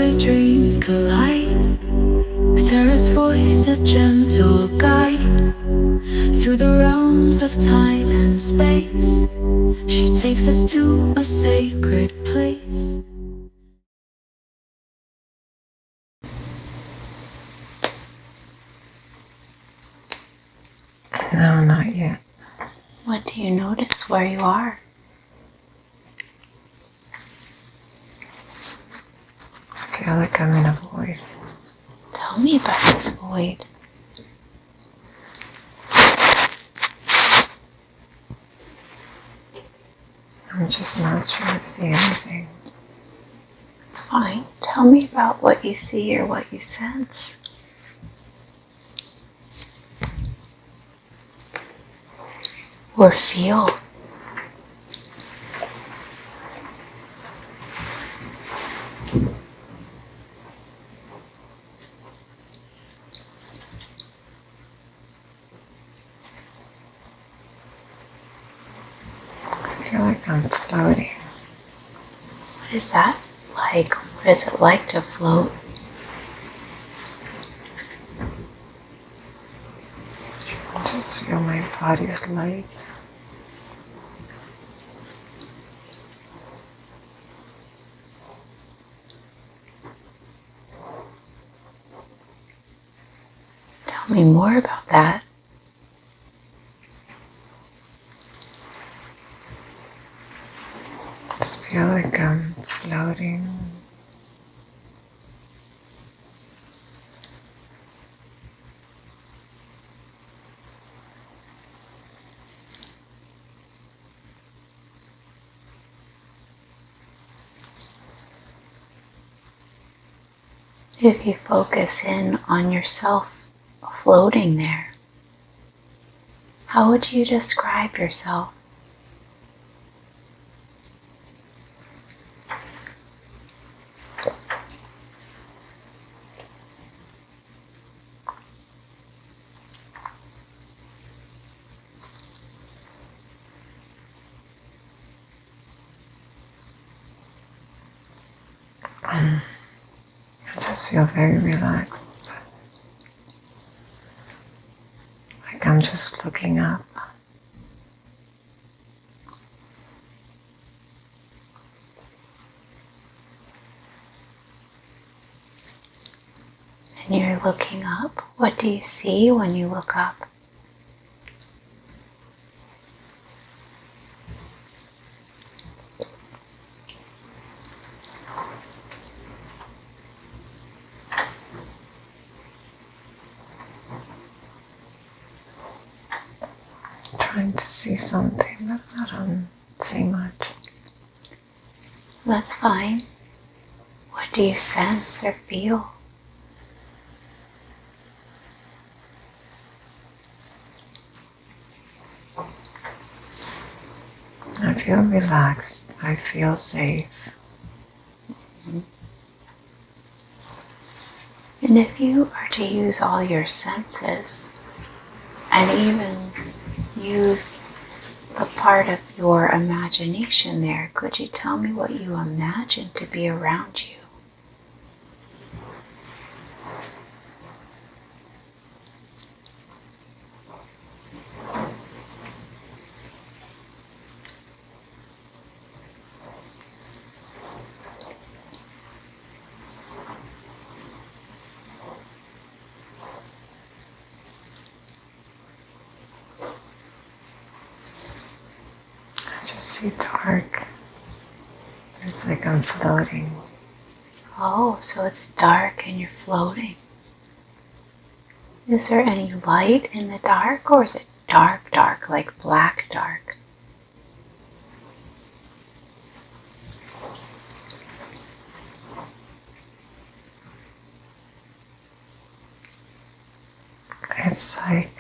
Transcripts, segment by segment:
where dreams collide. Sarah's voice, a gentle guide through the realms of time and space. She takes us to a sacred place. No, not yet. What do you notice where you are? I feel like I'm in a void. Tell me about this void. I'm just not sure to see anything. It's fine. Tell me about what you see or what you sense. Or feel. I feel like I'm floating. What is that like? What is it like to float? I just feel my body's light. Tell me more about that. I just feel like I'm floating. If you focus in on yourself floating there, how would you describe yourself? I just feel very relaxed. Like I'm just looking up. And you're looking up. What do you see when you look up? Trying to see something, but I don't see much. That's fine. What do you sense or feel? I feel relaxed. I feel safe. And if you are to use all your senses, and even use the part of your imagination there, could you tell me what you imagine to be around you? I just see dark. It's like I'm floating. Oh, so it's dark and you're floating. Is there any light in the dark, or is it dark, dark, like black dark? It's like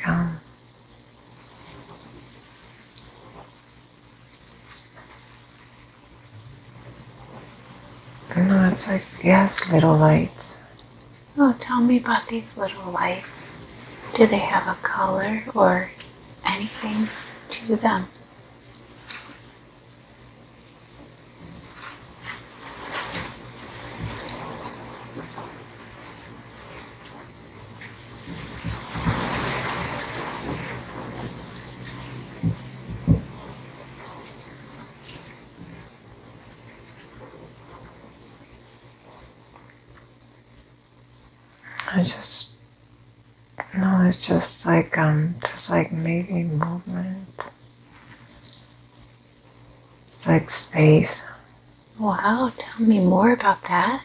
no, it's like, yes, little lights. Oh, tell me about these little lights. Do they have a color or anything to them? I just, no, it's just like maybe movement. It's like space. Wow, tell me more about that.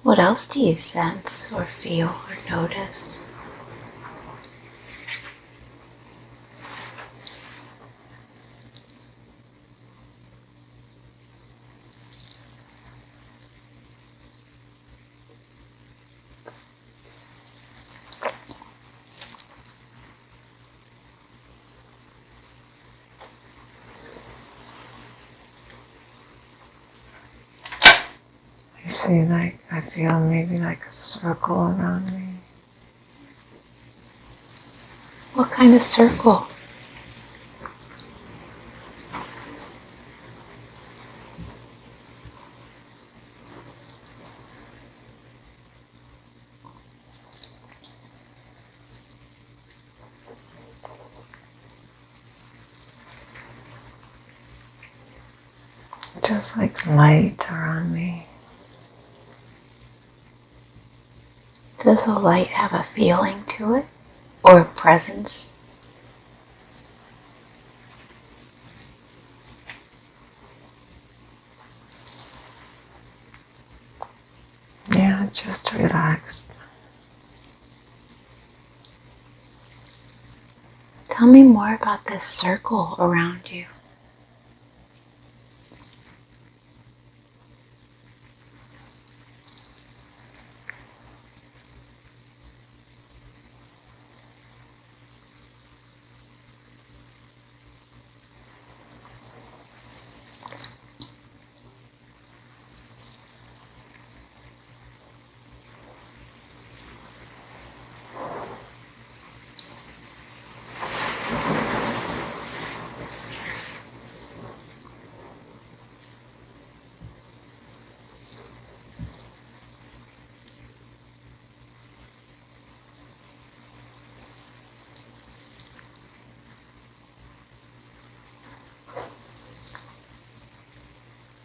What else do you sense or feel or notice? I see, like, I feel maybe like a circle around me. What kind of circle? Just like light around me. Does the light have a feeling to it or a presence? Yeah, just relaxed. Tell me more about this circle around you.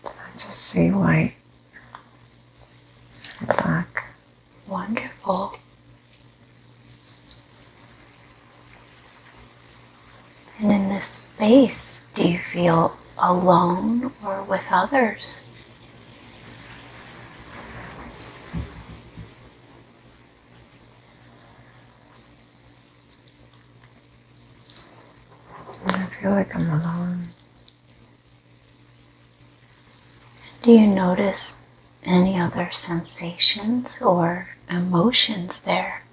I just see white and black. Wonderful. And in this space, do you feel alone or with others? I feel like I'm alone. Do you notice any other sensations or emotions there?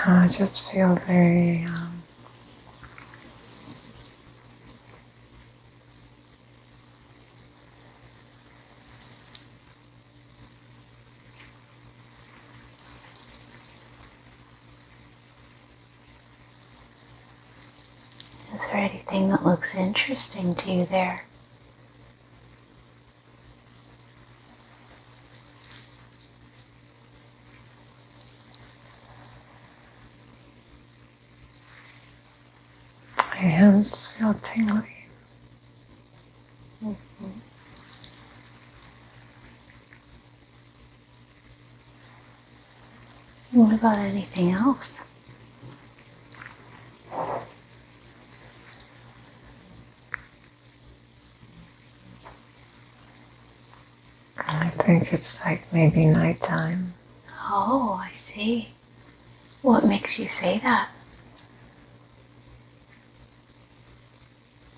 I just feel very Is there anything that looks interesting to you there? my hands feel tingly. What about anything else? I think it's like maybe nighttime. Oh, I see. What makes you say that?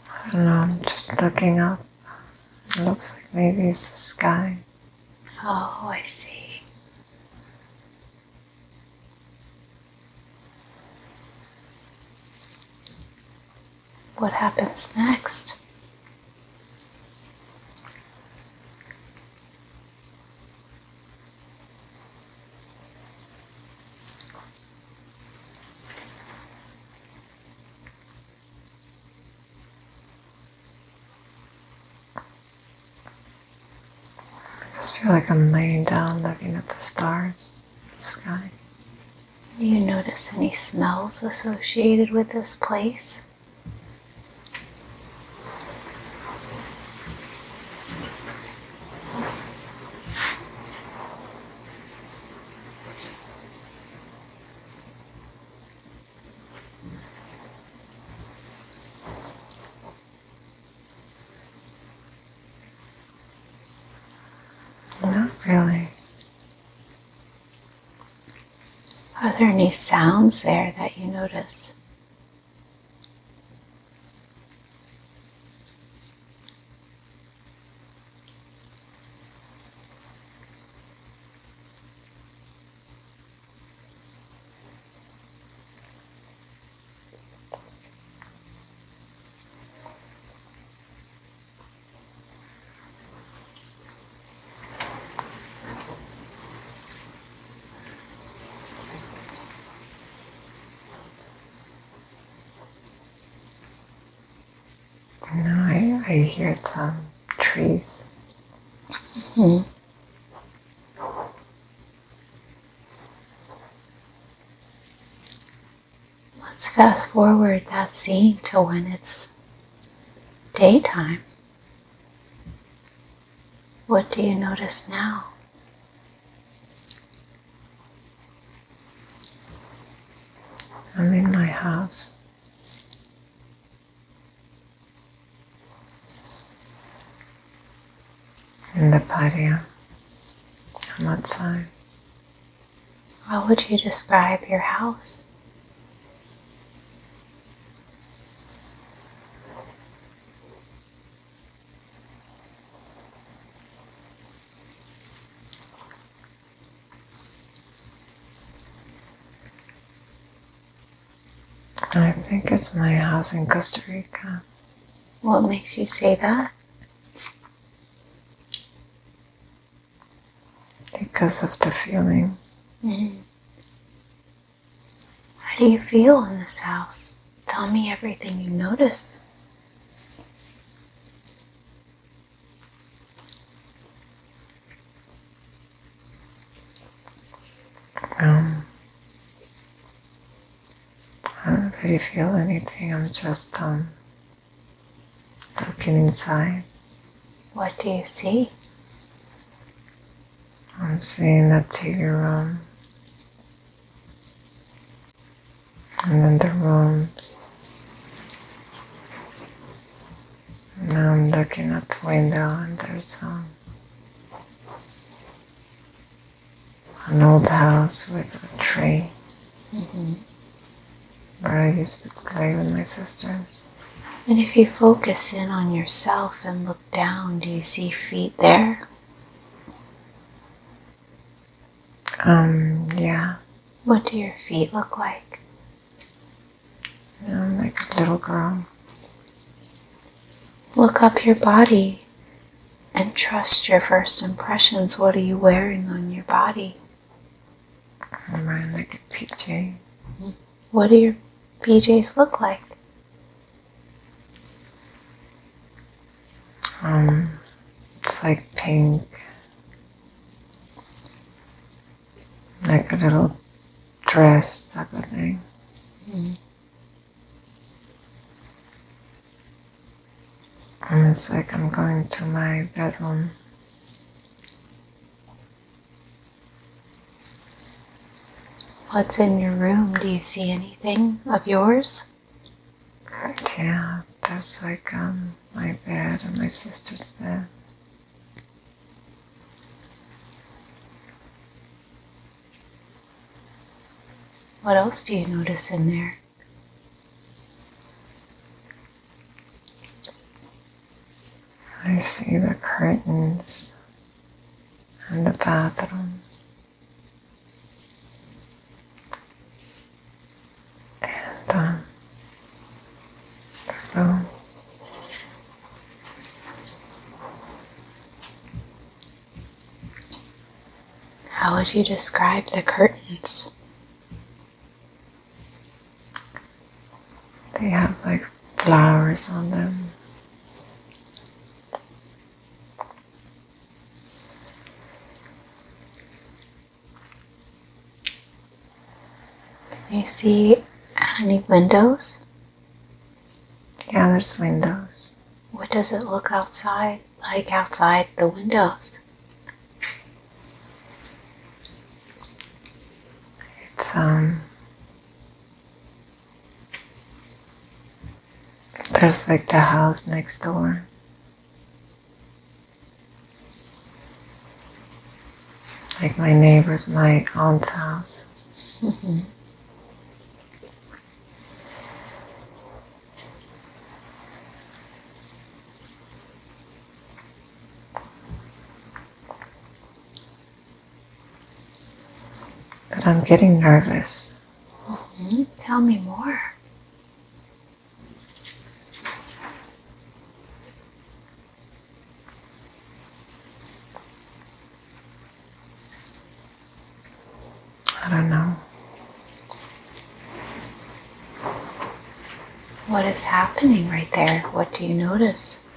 I don't know, I'm just looking up. It looks like maybe it's the sky. Oh, I see. What happens next? feel like I'm laying down looking at the stars, the sky. Do you notice any smells associated with this place? Not really. Are there any sounds there that you notice? No, I hear some trees. Mm-hmm. Let's fast forward that scene to when it's daytime. What do you notice now? I'm in my house. In the patio. I'm outside. How would you describe your house? I think it's my house in Costa Rica. What makes you say that? Because of the feeling. Mm-hmm. How do you feel in this house? Tell me everything you notice. I don't really feel anything. I'm just looking inside. What do you see? I'm seeing a TV room. And then the rooms. And now I'm looking at the window and there's an old house with a tree. Mm-hmm. Where I used to play with my sisters. And if you focus in on yourself and look down, do you see feet there? Yeah. What do your feet look like? I'm like a little girl. Look up your body and trust your first impressions. What are you wearing on your body? I'm wearing like a PJ. What do your PJs look like? It's like pink. Like a little dress type of thing. Mm. And it's like I'm going to my bedroom. What's in your room? Do you see anything of yours? Yeah, there's like my bed and my sister's bed. What else do you notice in there? I see the curtains and the bathroom. And the room. How would you describe the curtains? They have like flowers on them. You see any windows? Yeah, there's windows. What does it look outside, like outside the windows? It's there's like the house next door. Like my neighbor's, my aunt's house. Mm-hmm. But I'm getting nervous. Mm-hmm. Tell me more. I don't know. What is happening right there? What do you notice?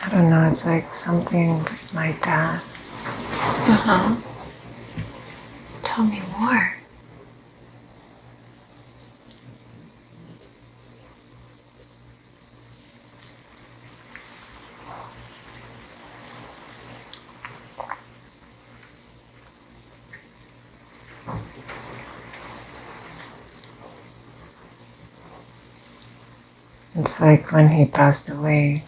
I don't know, it's like something with my dad. Uh-huh. Tell me more. It's like when he passed away,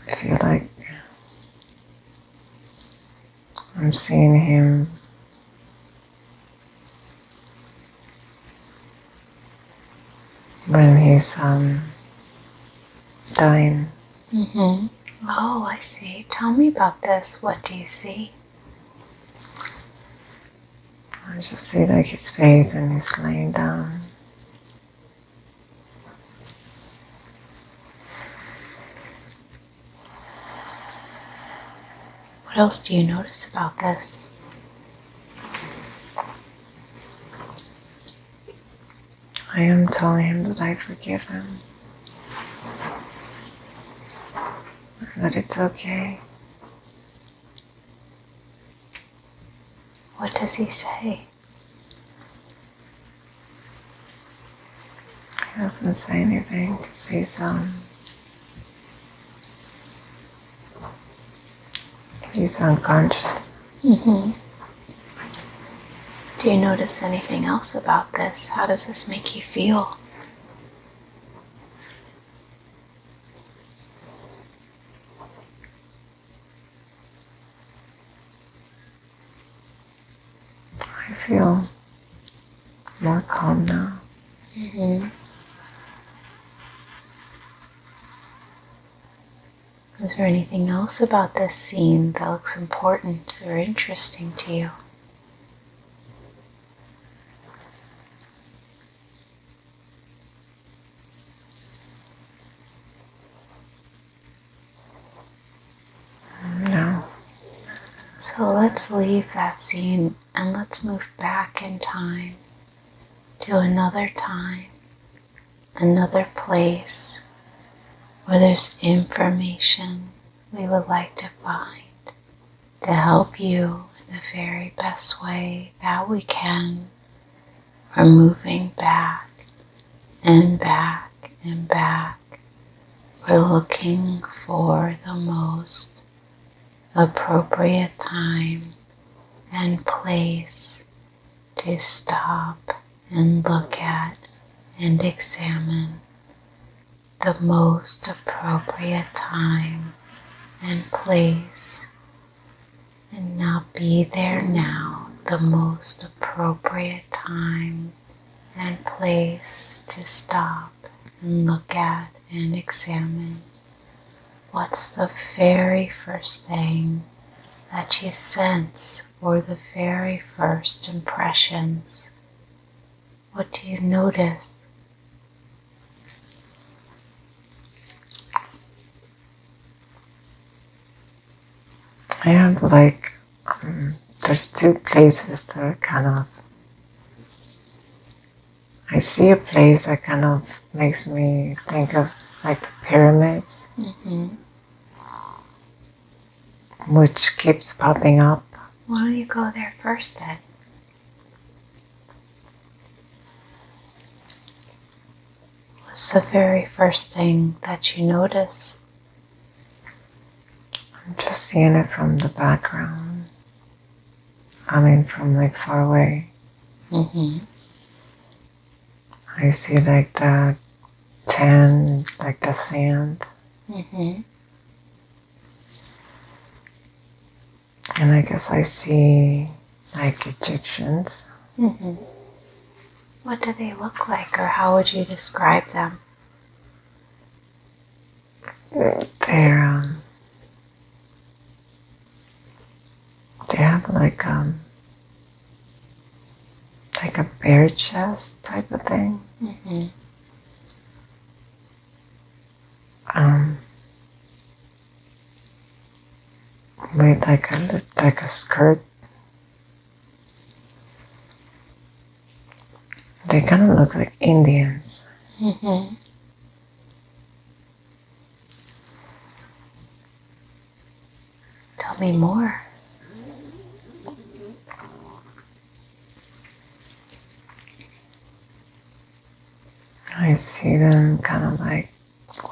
I feel like I'm seeing him when he's dying. Mm-hmm. Oh, I see. Tell me about this. What do you see? I just see like his face and he's laying down. What else do you notice about this? I am telling him that I forgive him. That it's okay. What does he say? He doesn't say anything because he's unconscious. Mm-hmm. Do you notice anything else about this? How does this make you feel? I feel more calm now. Mm-hmm. Is there anything else about this scene that looks important or interesting to you? No. So let's leave that scene and let's move back in time to another time, another place where there's information we would like to find to help you in the very best way that we can. We're moving back and back and back. We're looking for the most appropriate time and place to stop and look at and examine. The most appropriate time and place, and now be there now. The most appropriate time and place to stop and look at and examine. What's the very first thing that you sense, or the very first impressions? What do you notice? I have like, there's two places that are kind of, I see a place that kind of makes me think of like the pyramids, which keeps popping up. Why don't you go there first then? What's the very first thing that you notice? I'm just seeing it from the background. I mean, from like far away. I see like the tan, like the sand. And I guess I see like Egyptians. What do they look like, or how would you describe them? They're they have like a bare chest type of thing. With like a skirt. They kind of look like Indians. Tell me more. I see them kind of like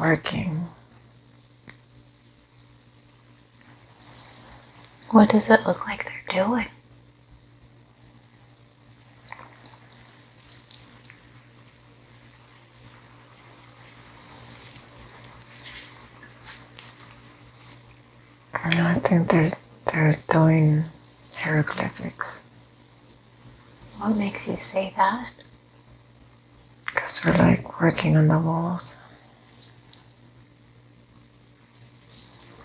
working. What does it look like they're doing? I think they're doing hieroglyphics. What makes you say that? Because we're like working on the walls.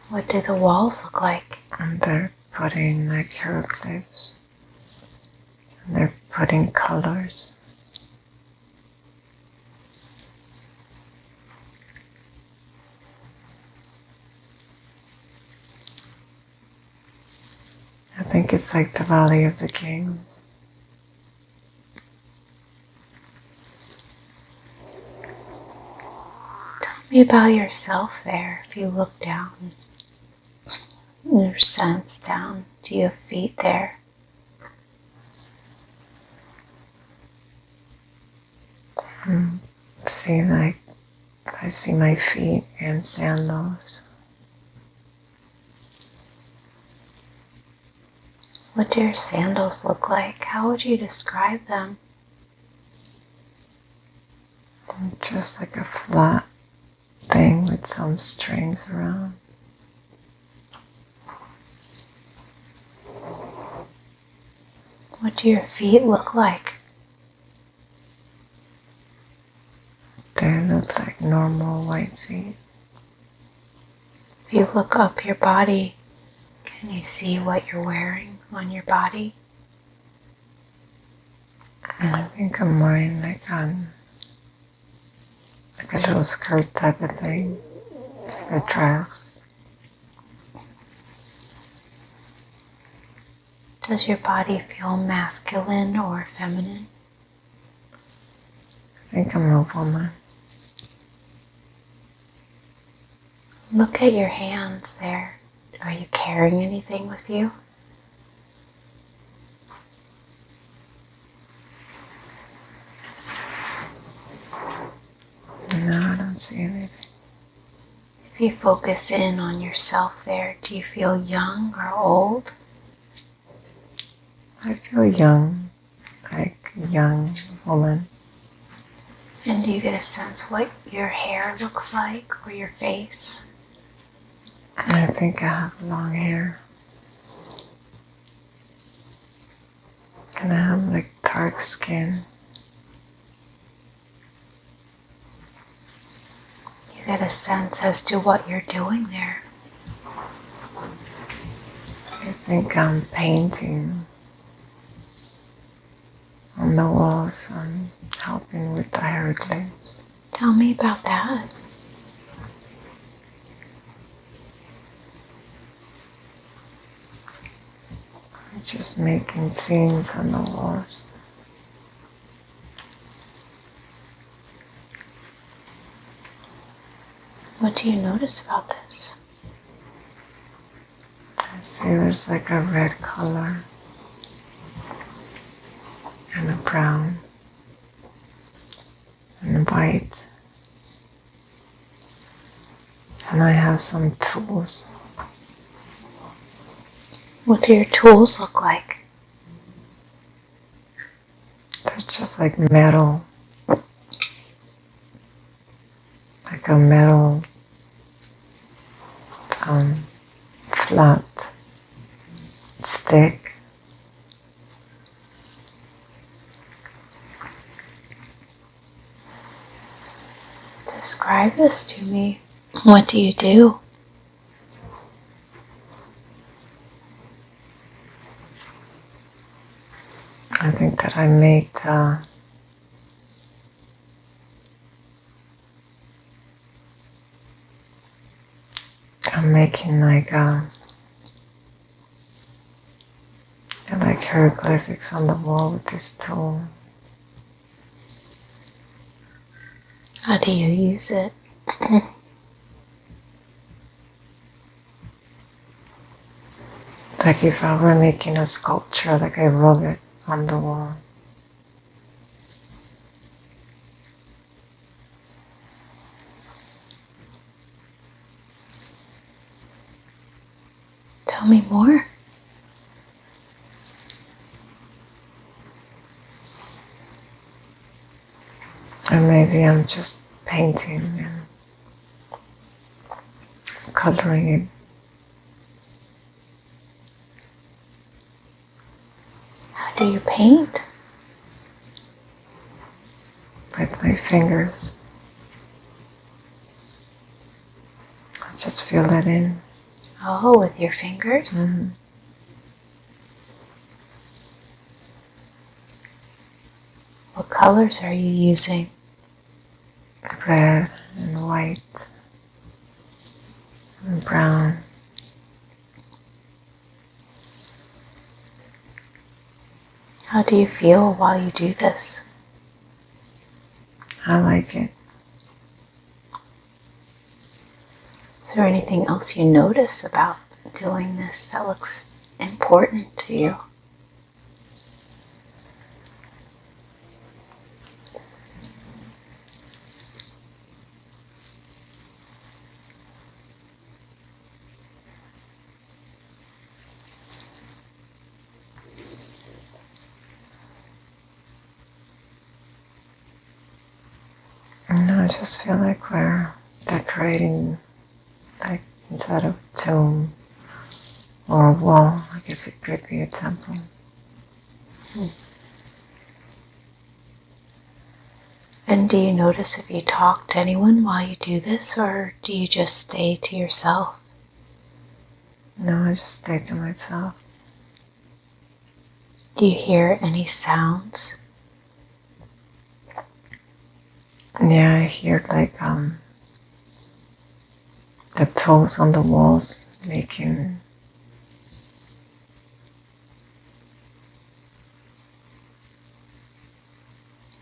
What do the walls look like? And they're putting like hieroglyphs. And they're putting colors. I think it's like the Valley of the Kings. Tell me about yourself there. If you look down, your sense down, do you have feet there? See, like, I see my feet in sandals. What do your sandals look like? How would you describe them? Just like a flat thing with some strings around. What do your feet look like? They look like normal white feet. If you look up your body, can you see what you're wearing on your body? I think I'm wearing like a little skirt type of thing, a dress. Does your body feel masculine or feminine? I think I'm a woman. Look at your hands there. Are you carrying anything with you? No, I don't see anything. If you focus in on yourself there, do you feel young or old? I feel young, like a young woman. And do you get a sense what your hair looks like or your face? I think I have long hair. And I have like dark skin. You get a sense as to what you're doing there. I think I'm painting on the walls. I'm helping with the hieroglyphs. Tell me about that. just making scenes on the walls. What do you notice about this? I see there's like a red color and a brown and white. And I have some tools. What do your tools look like? They're just like metal. Like a metal flat stick. Describe this to me. What do you do? I think that I make I'm making like hieroglyphics on the wall with this tool. How do you use it? Like if I were making a sculpture, like I rub it on the wall. Tell me more. Or maybe I'm just painting and coloring it. How do you paint? With my fingers. I just feel it in. Oh, with your fingers? Mm-hmm. What colors are you using? Red and white and brown. How do you feel while you do this? I like it. Is there anything else you notice about doing this that looks important to you? No, I just feel like we're decorating like inside of a tomb or a wall. I guess it could be a temple. And do you notice if you talk to anyone while you do this, or do you just stay to yourself? No, I just stay to myself. Do you hear any sounds? Yeah, I hear like the toes on the walls making.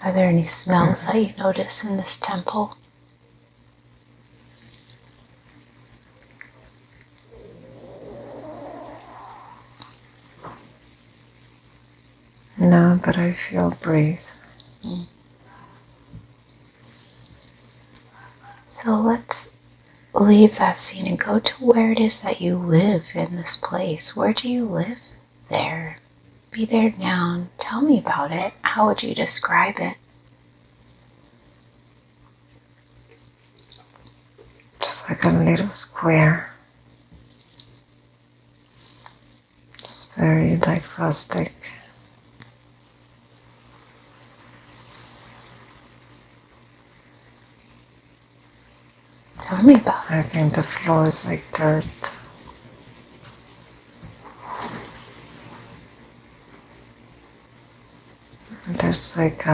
Are there any smells that you notice in this temple? No, but I feel breeze. So let's leave that scene and go to where it is that you live in this place. Where do you live there? Be there now and tell me about it. How would you describe it? Just like a little square. It's very like rustic. Tell me about it. I think the floor is like dirt. There's like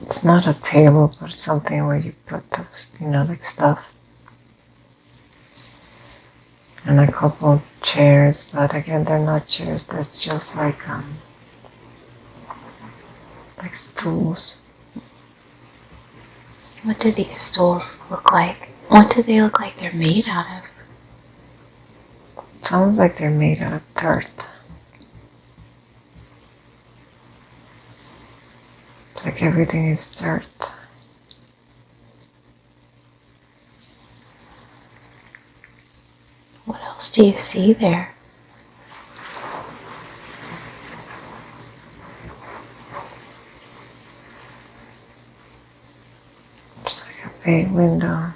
it's not a table, but something where you put the like stuff. And a couple of chairs, but again, they're not chairs. There's just like stools. What do these stools look like? What do they look like they're made out of? Sounds like they're made out of dirt. Like everything is dirt. What else do you see there? It's like a big window.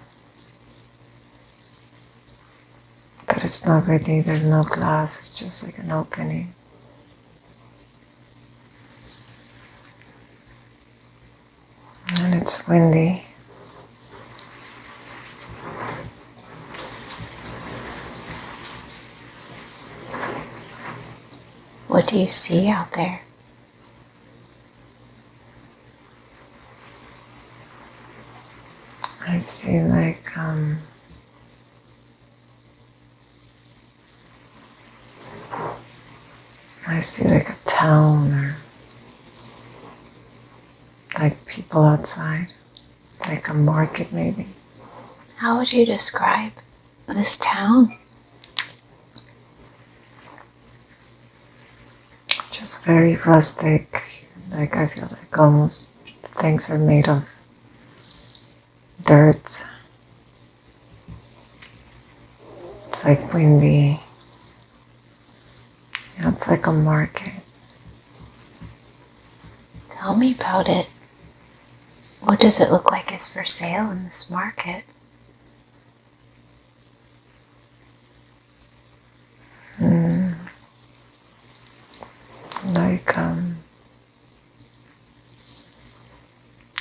But it's not really, there's no glass, it's just like an opening. And it's windy. What do you see out there? I see like I see like a town or like people outside, like a market maybe. How would you describe this town? Just very rustic, like I feel like almost things are made of dirt. It's like windy. Yeah, it's like a market. Tell me about it. What does it look like is for sale in this market?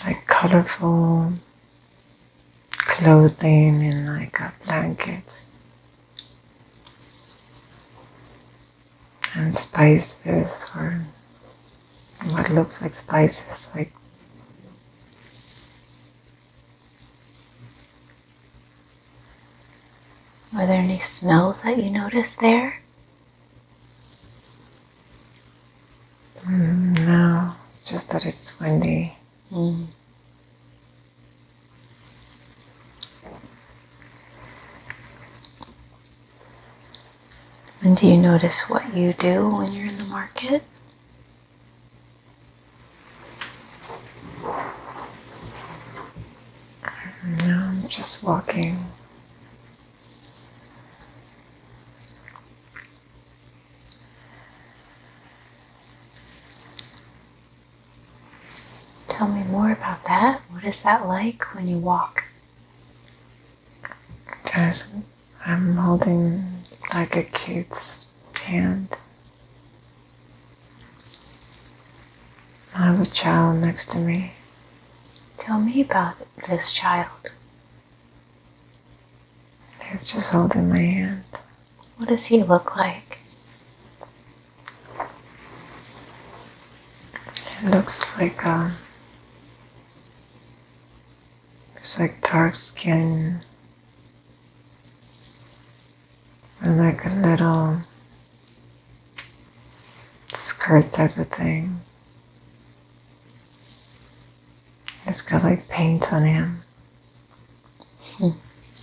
Like colorful clothing and like blankets and spices, or what looks like spices, like Are there any smells that you notice there? no, just that it's windy. And do you notice what you do when you're in the market? No, I'm just walking. Tell me more about that. What is that like when you walk? I'm holding like a kid's hand. I have a child next to me. Tell me about this child. He's just holding my hand. What does he look like? He looks like it's like dark skin and like a little skirt type of thing. It's got like paint on him.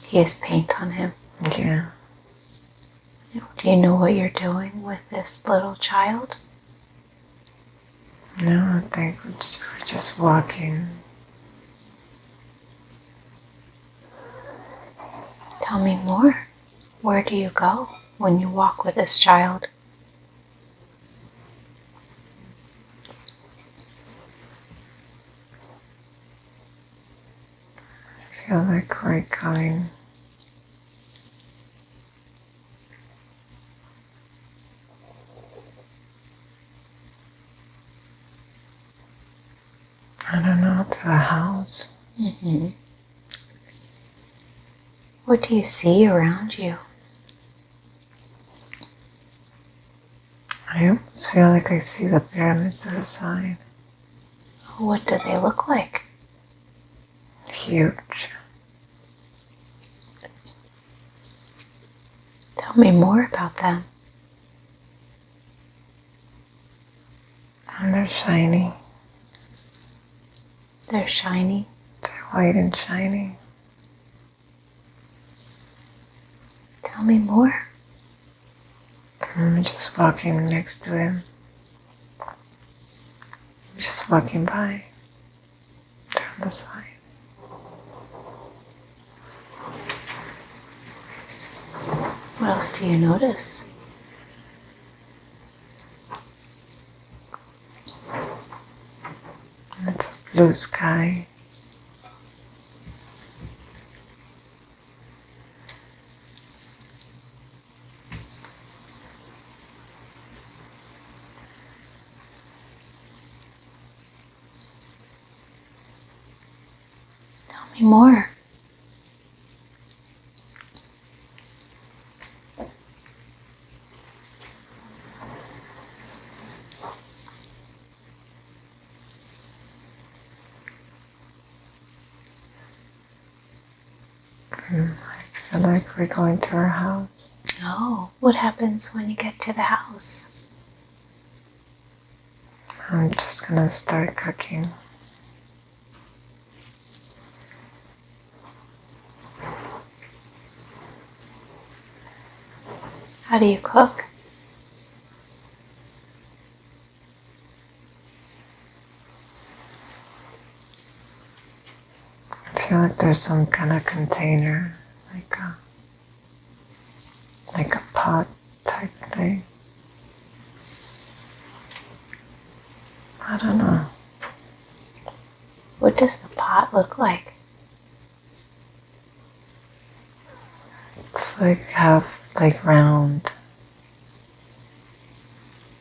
He has paint on him. Yeah. Do you know what you're doing with this little child? No, I think we're just walking. Tell me more. Where do you go when you walk with this child? I feel like we're going. I don't know, to the house. What do you see around you? I almost feel like I see the pyramids to the side. What do they look like? Huge. Tell me more about them. And they're shiny. They're shiny. They're white and shiny. Tell me more. I'm just walking next to him. Just walking by. They're on the side. What else do you notice? It's a blue sky. Tell me more. I feel like we're going to our house. Oh, what happens when you get to the house? I'm just gonna start cooking. How do you cook? I feel like there's some kind of container, like a pot type thing. I don't know. What does the pot look like? It's like half, like round.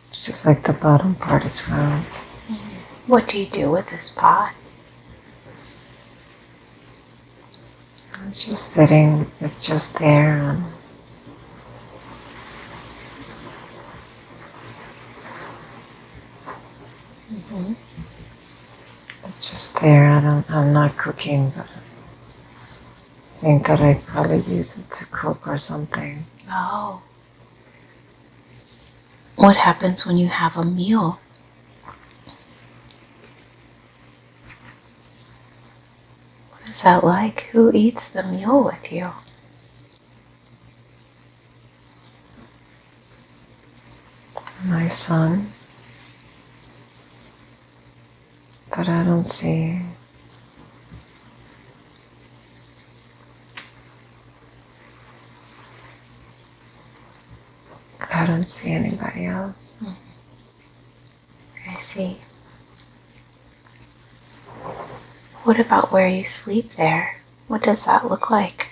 It's just like the bottom part is round. What do you do with this pot? It's just sitting, it's just there. It's just there. I'm not cooking, but I think that I probably use it to cook or something. Oh. What happens when you have a meal? What is that like? Who eats the meal with you? My son. But I don't see. I don't see anybody else. I see. What about where you sleep there? What does that look like?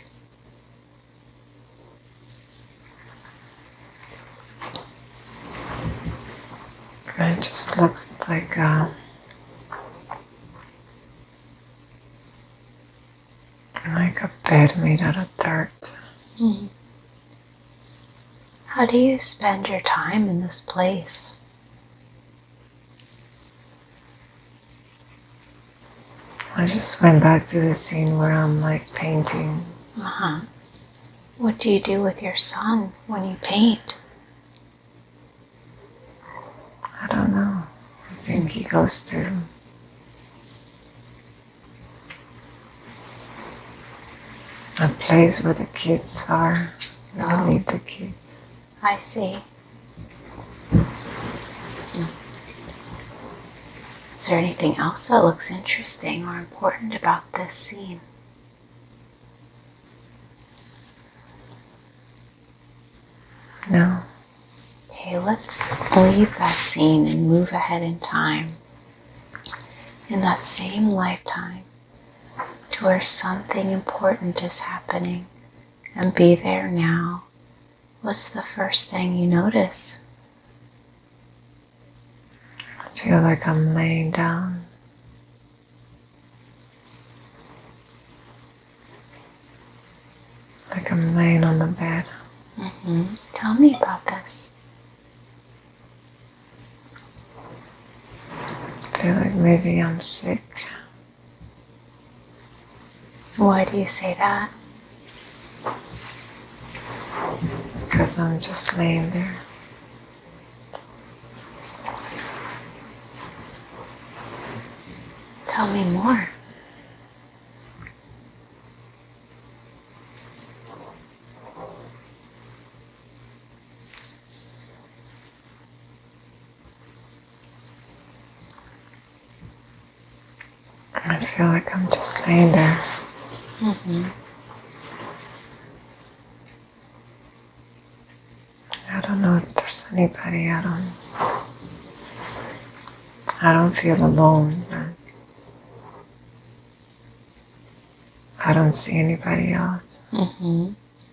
It just looks like a bed made out of dirt. How do you spend your time in this place? I just went back to the scene where I'm like painting. What do you do with your son when you paint? I don't know. I think he goes to a place where the kids are. I leave the kids. I see. Is there anything else that looks interesting or important about this scene? No. Okay, let's leave that scene and move ahead in time. In that same lifetime, to where something important is happening, and be there now. What's the first thing you notice? I feel like I'm laying down. Like I'm laying on the bed. Tell me about this. I feel like maybe I'm sick. Why do you say that? because I'm just laying there. Tell me more. I feel like I'm just laying there. I don't know if there's anybody. I don't feel alone. I don't see anybody else.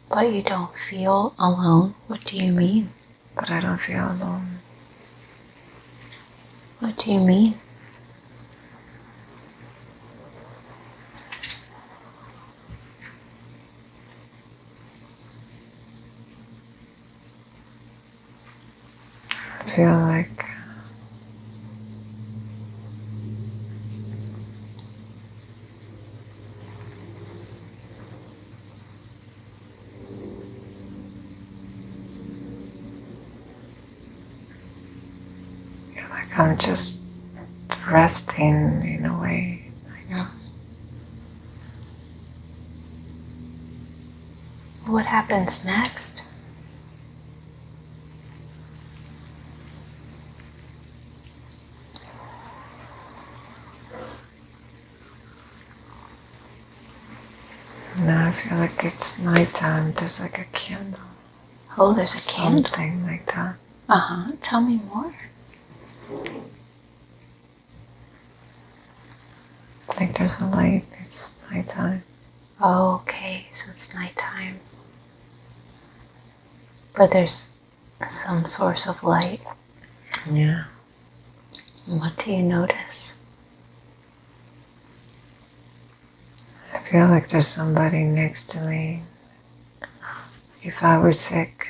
But you don't feel alone? What do you mean? But I don't feel alone. What do you mean? I feel like I'm just resting in a way. What happens next? Now I feel like it's nighttime. There's like a candle. Oh, there's a candle. Something like that. Tell me more. Like there's a light. It's nighttime. Oh, okay, so it's nighttime. But there's some source of light. Yeah. What do you notice? I feel like there's somebody next to me. If I were sick.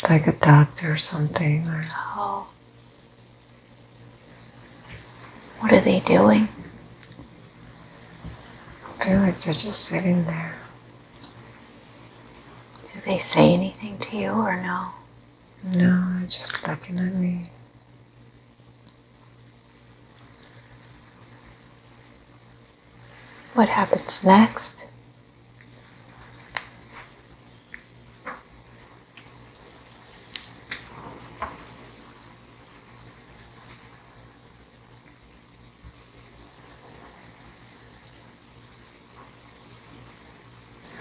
Like a doctor or something. Or Oh. What are they doing? I feel like they're just sitting there. Do they say anything to you or no? No, they're just looking at me. What happens next?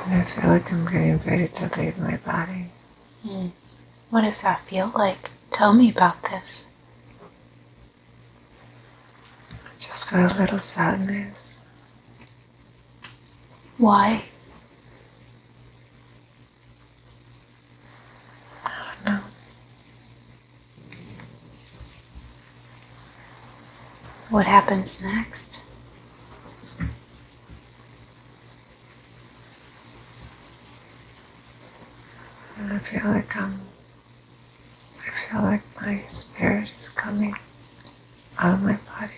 And I feel like I'm getting ready to leave my body. What does that feel like? Tell me about this. I just feel a little sadness. Why? I don't know. What happens next? And I feel like my spirit is coming out of my body.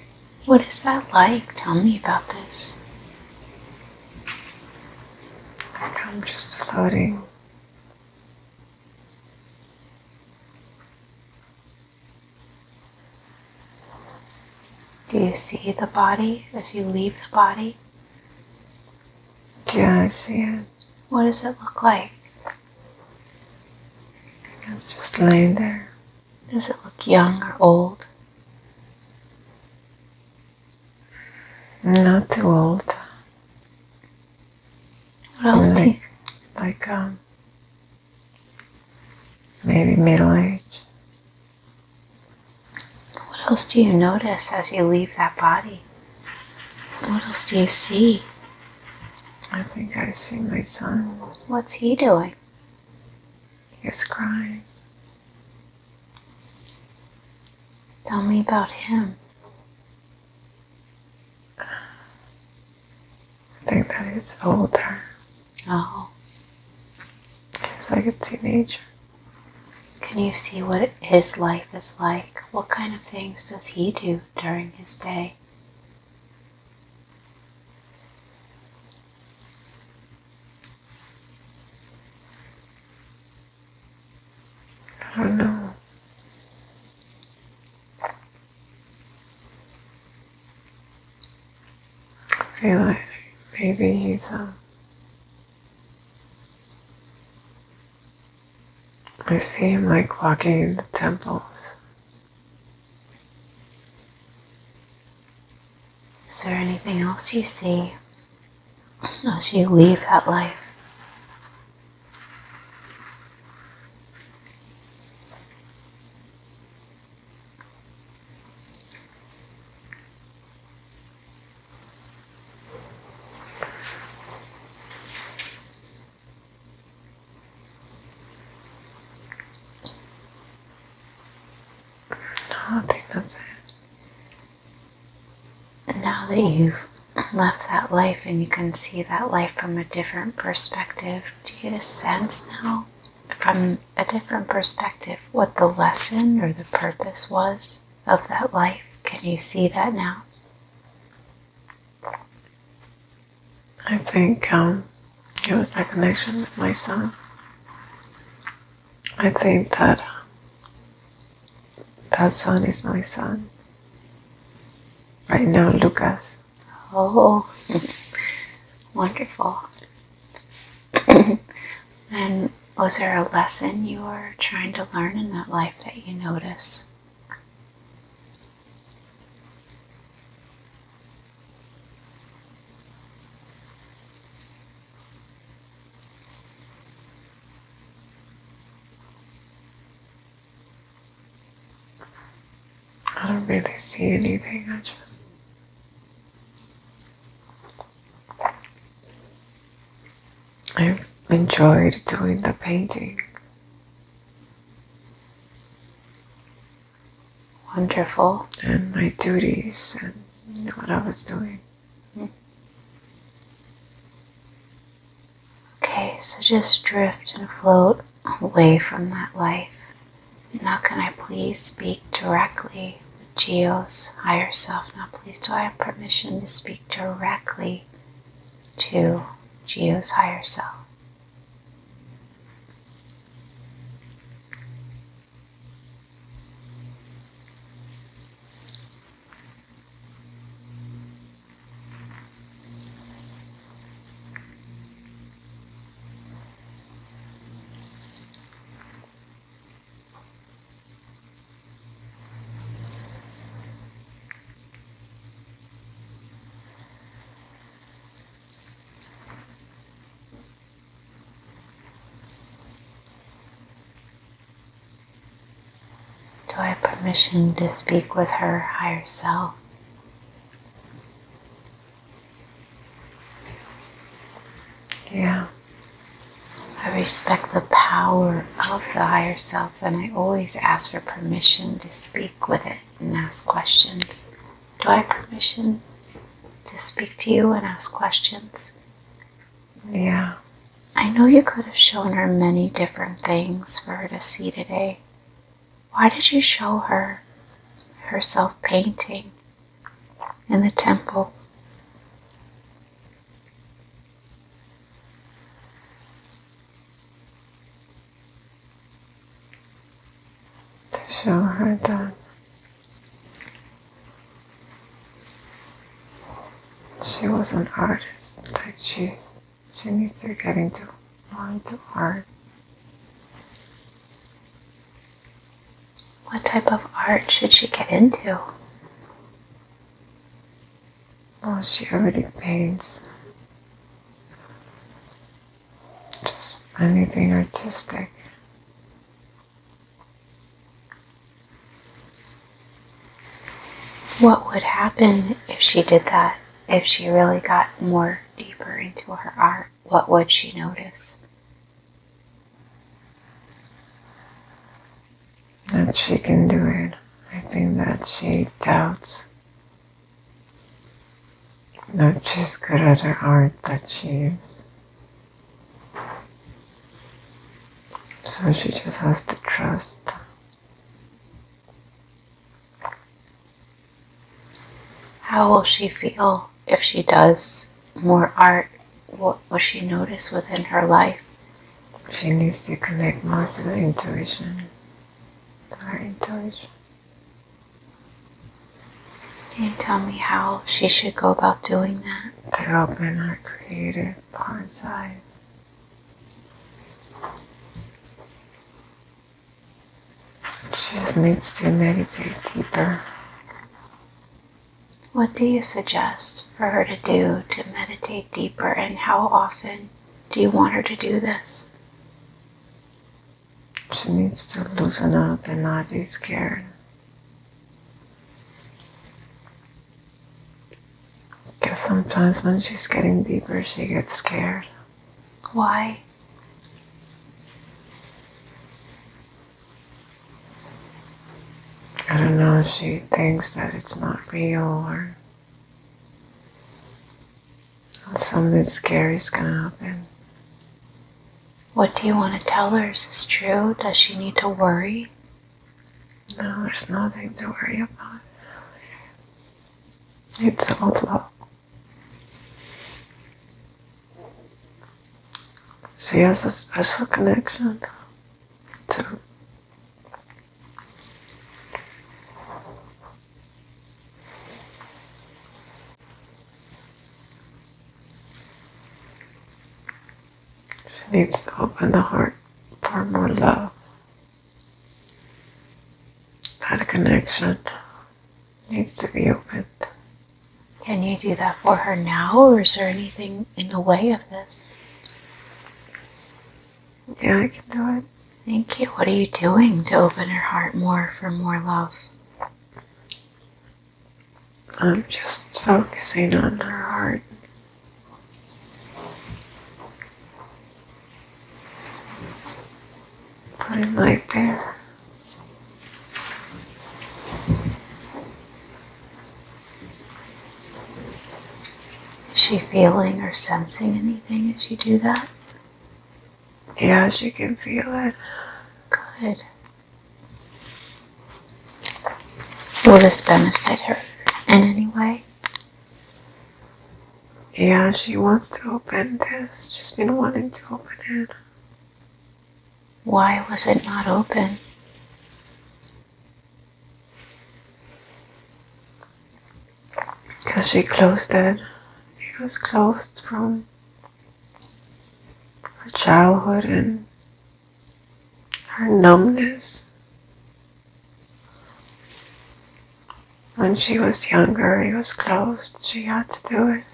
What is that like? Tell me about this. Like I'm just floating. Do you see the body as you leave the body? Yeah, I see it. What does it look like? It's just laying there. Does it look young or old? Not too old. What else do you... Like maybe middle age. What else do you notice as you leave that body? What else do you see? I think I see my son. What's he doing? He's crying. Tell me about him. I think that he's older. Oh. He's like a teenager. Can you see what his life is like? What kind of things does he do during his day? don't know. I feel like maybe he's I see him like walking in the temples. Is there anything else you see as you leave that life? I think that's it. Now that you've left that life and you can see that life from a different perspective, do you get a sense now, from a different perspective, what the lesson or the purpose was of that life? Can you see that now? I think it was that connection with my son. I think that that son is my son. Right now, Lucas. Oh, wonderful. And was there a lesson you were trying to learn in that life that you notice? I don't really see anything. I enjoyed doing the painting. Wonderful. And my duties and what I was doing. Okay, so just drift and float away from that life. Now can I please speak directly with Geo's higher self? Now please do I have permission to speak directly to Geo's higher self? Do I have permission to speak with her higher self? Yeah. I respect the power of the higher self, and I always ask for permission to speak with it and ask questions. Do I have permission to speak to you and ask questions? Yeah. I know you could have shown her many different things for her to see today. Why did you show her herself painting in the temple? To show her that she was an artist, that she needs to get more into art. What type of art should she get into? Oh, she already paints. Just anything artistic. What would happen if she did that? If she really got more deeper into her art, what would she notice? That she can do it. I think that she doubts that she's good at her art, that she is. So she just has to trust. How will she feel if she does more art? What will she notice within her life? She needs to connect more to the intuition. her intuition. Can you tell me how she should go about doing that? To open her creative part side. She just needs to meditate deeper. What do you suggest for her to do to meditate deeper, and how often do you want her to do this? She needs to loosen up and not be scared. Because sometimes when she's getting deeper, she gets scared. Why? I don't know if she thinks that it's not real or something scary is gonna happen. What do you want to tell her? Is this true? Does she need to worry? No, there's nothing to worry about. It's all love. She has a special connection to she needs to open the heart for more love. That connection needs to be opened. Can you do that for her now, or is there anything in the way of this? Yeah, I can do it. Thank you. What are you doing to open her heart more for more love? I'm just focusing on her heart. Putting light there. Is she feeling or sensing anything as you do that? Yeah, she can feel it. Good. Will this benefit her in any way? Yeah, she wants to open this. She's been wanting to open it. Why was it not open? Because she closed it. It was closed from her childhood and her numbness. When she was younger, it was closed. She had to do it.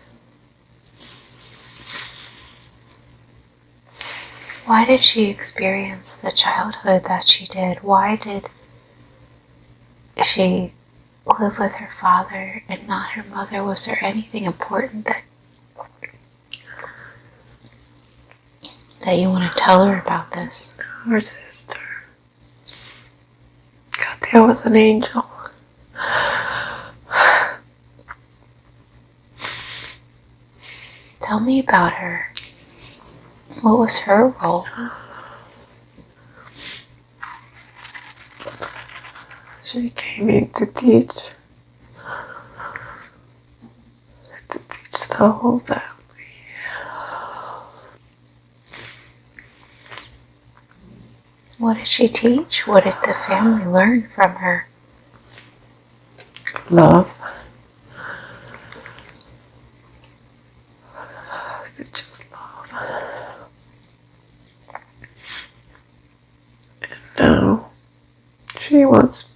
Why did she experience the childhood that she did? Why did she live with her father and not her mother? Was there anything important that you want to tell her about this? Her sister. God, that was an angel. Tell me about her. What was her role? She came in to teach the whole family. What did she teach? What did the family learn from her? Love. To just love. And now she wants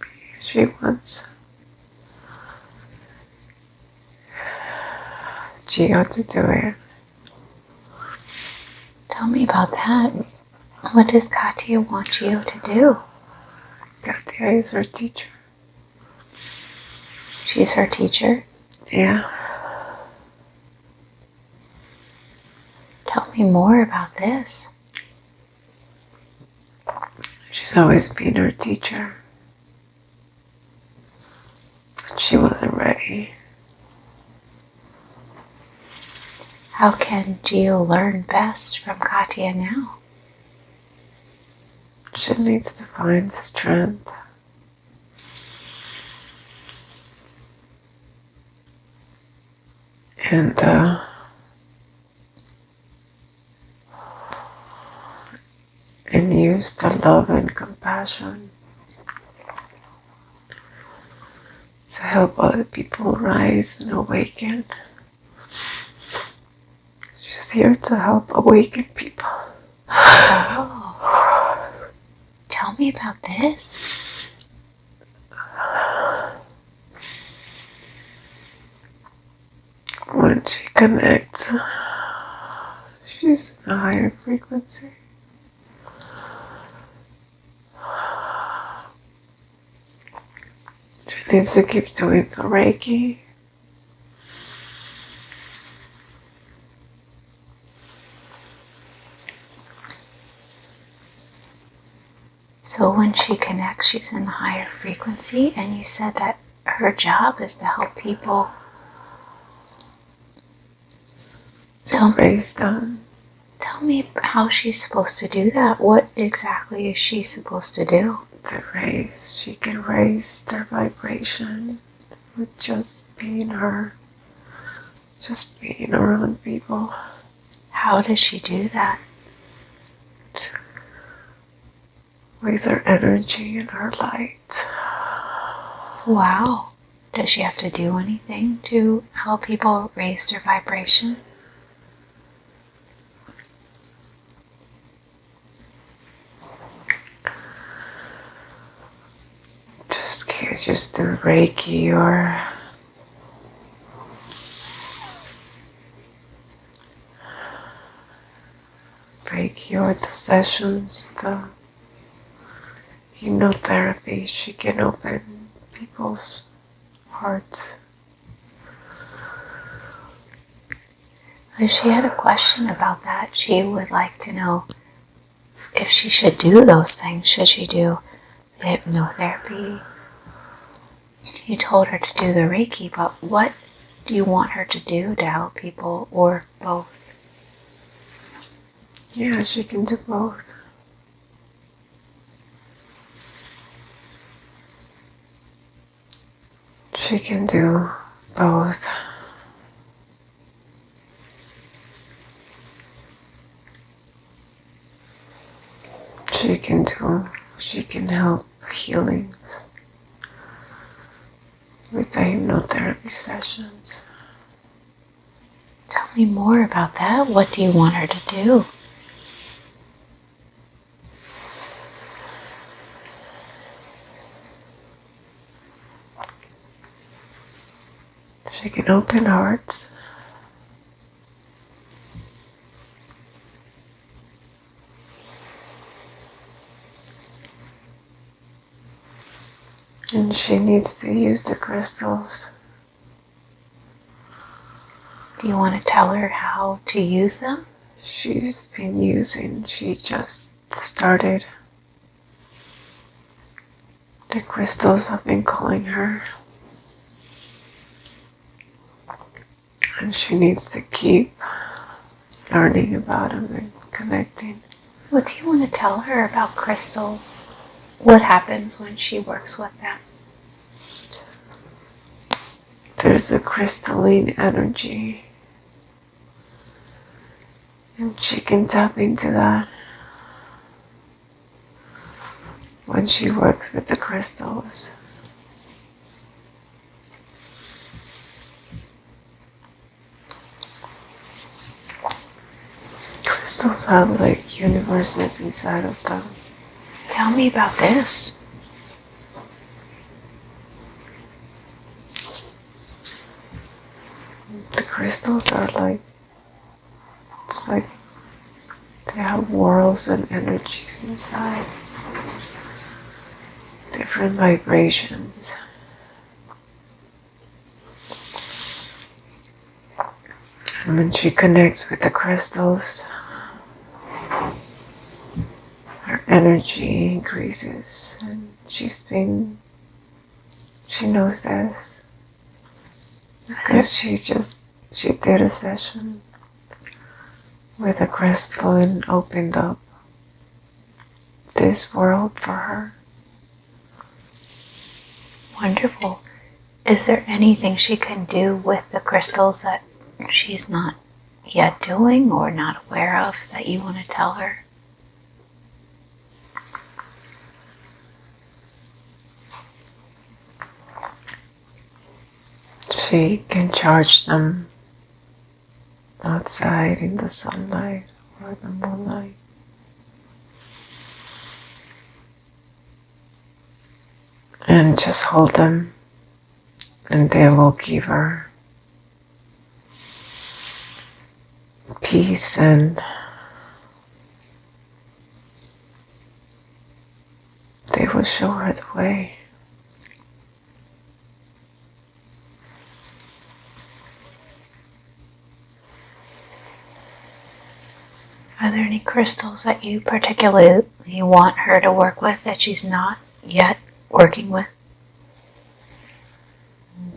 Gio to do it. Tell me about that. What does Katia want Gio to do? Katia is her teacher. She's her teacher? Yeah. Tell me more about this. She's always been her teacher. But she wasn't ready. How can Gio learn best from Katia now? She needs to find the strength. And use the love and compassion to help other people rise and awaken. She's here to help awaken people. Oh. Tell me about this. When she connects, she's in a higher frequency. She needs to keep doing the Reiki. So when she connects, she's in the higher frequency, and you said that her job is to help people. Raise them. Tell me how she's supposed to do that. What exactly is she supposed to do? She can raise their vibration with just being her. Just being around people. How does she do that? With her energy and her light. Wow. Does she have to do anything to help people raise their vibration? Just do Reiki or the sessions, the hypnotherapy. She can open people's hearts. If she had a question about that, she would like to know if she should do those things. Should she do the hypnotherapy? You told her to do the Reiki, but what do you want her to do to help people, or both? Yeah, she can do both. She can do both. She can help healings with the hypnotherapy sessions. Tell me more about that. What do you want her to do? She can open hearts. And she needs to use the crystals. Do you want to tell her how to use them? She just started. The crystals have been calling her. And she needs to keep learning about them and connecting. What do you want to tell her about crystals? What happens when she works with them? There's a crystalline energy. And she can tap into that when she works with the crystals. Crystals have like universes inside of them. Tell me about this. The crystals are like, it's like they have worlds and energies inside. Different vibrations. And when she connects with the crystals, her energy increases, and she knows this because she did a session with a crystal and opened up this world for her. Wonderful. Is there anything she can do with the crystals that she's not yet doing or not aware of that you want to tell her? she can charge them outside in the sunlight or the moonlight. And just hold them, and they will give her peace, and they will show her the way. Are there any crystals that you particularly want her to work with that she's not yet working with?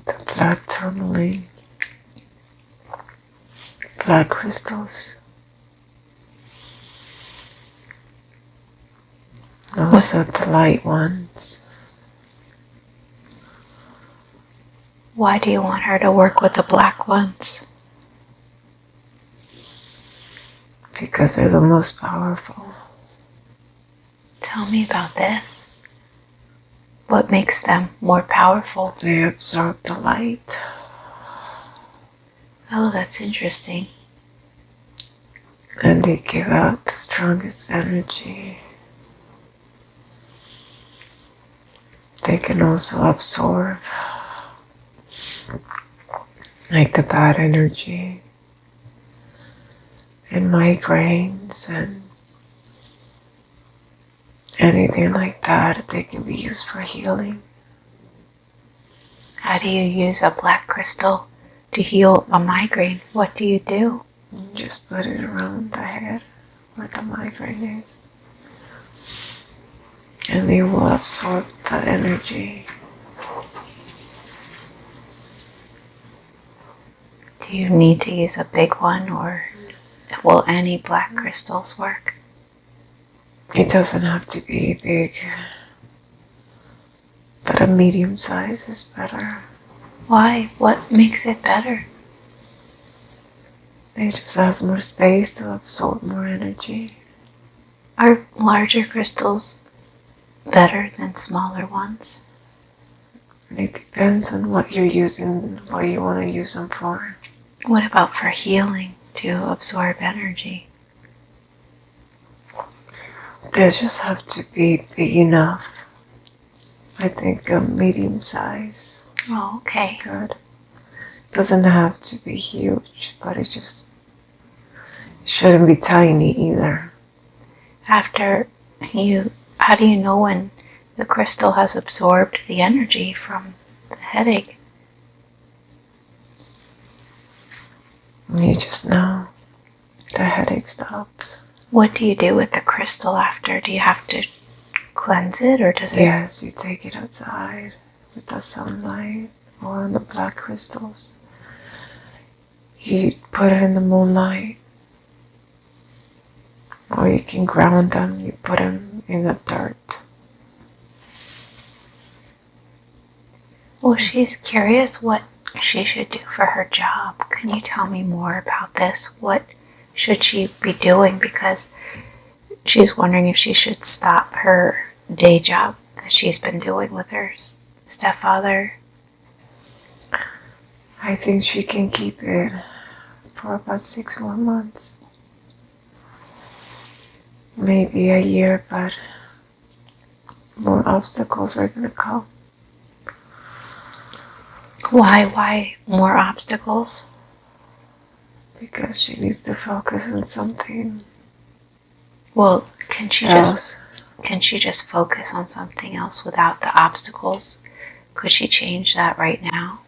The black tourmaline, black crystals. Also the light ones. Why do you want her to work with the black ones? Because they're the most powerful. Tell me about this. What makes them more powerful? They absorb the light. Oh, that's interesting. And they give out the strongest energy. They can also absorb like the bad energy and migraines and anything like that. They can be used for healing. How do you use a black crystal to heal a migraine? What do you do? You just put it around the head where the migraine is. And they will absorb that energy. Do you need to use a big one, or will any black crystals work? It doesn't have to be big, but a medium size is better. Why? What makes it better? It just has more space to absorb more energy. Are larger crystals better than smaller ones? It depends on what you're using, what you want to use them for. What about for healing, to absorb energy? They just have to be big enough. I think a medium size Oh, okay. is good. Doesn't have to be huge, but it shouldn't be tiny either. How do you know when the crystal has absorbed the energy from the headache? You just know the headache stops. What do you do with the crystal after? Do you have to cleanse it, or does it? Yes, you take it outside with the sunlight or on the black crystals. You put it in the moonlight, or you can ground them. You put them in the dirt. Well, she's curious what she should do for her job. Can you tell me more about this? What should she be doing? Because she's wondering if she should stop her day job that she's been doing with her stepfather. I think she can keep it for about 6 more months. Maybe a year, but more obstacles are going to come. Why more obstacles? Because she needs to focus on something Well, can she else. just focus on something else without the obstacles? Could she change that right now?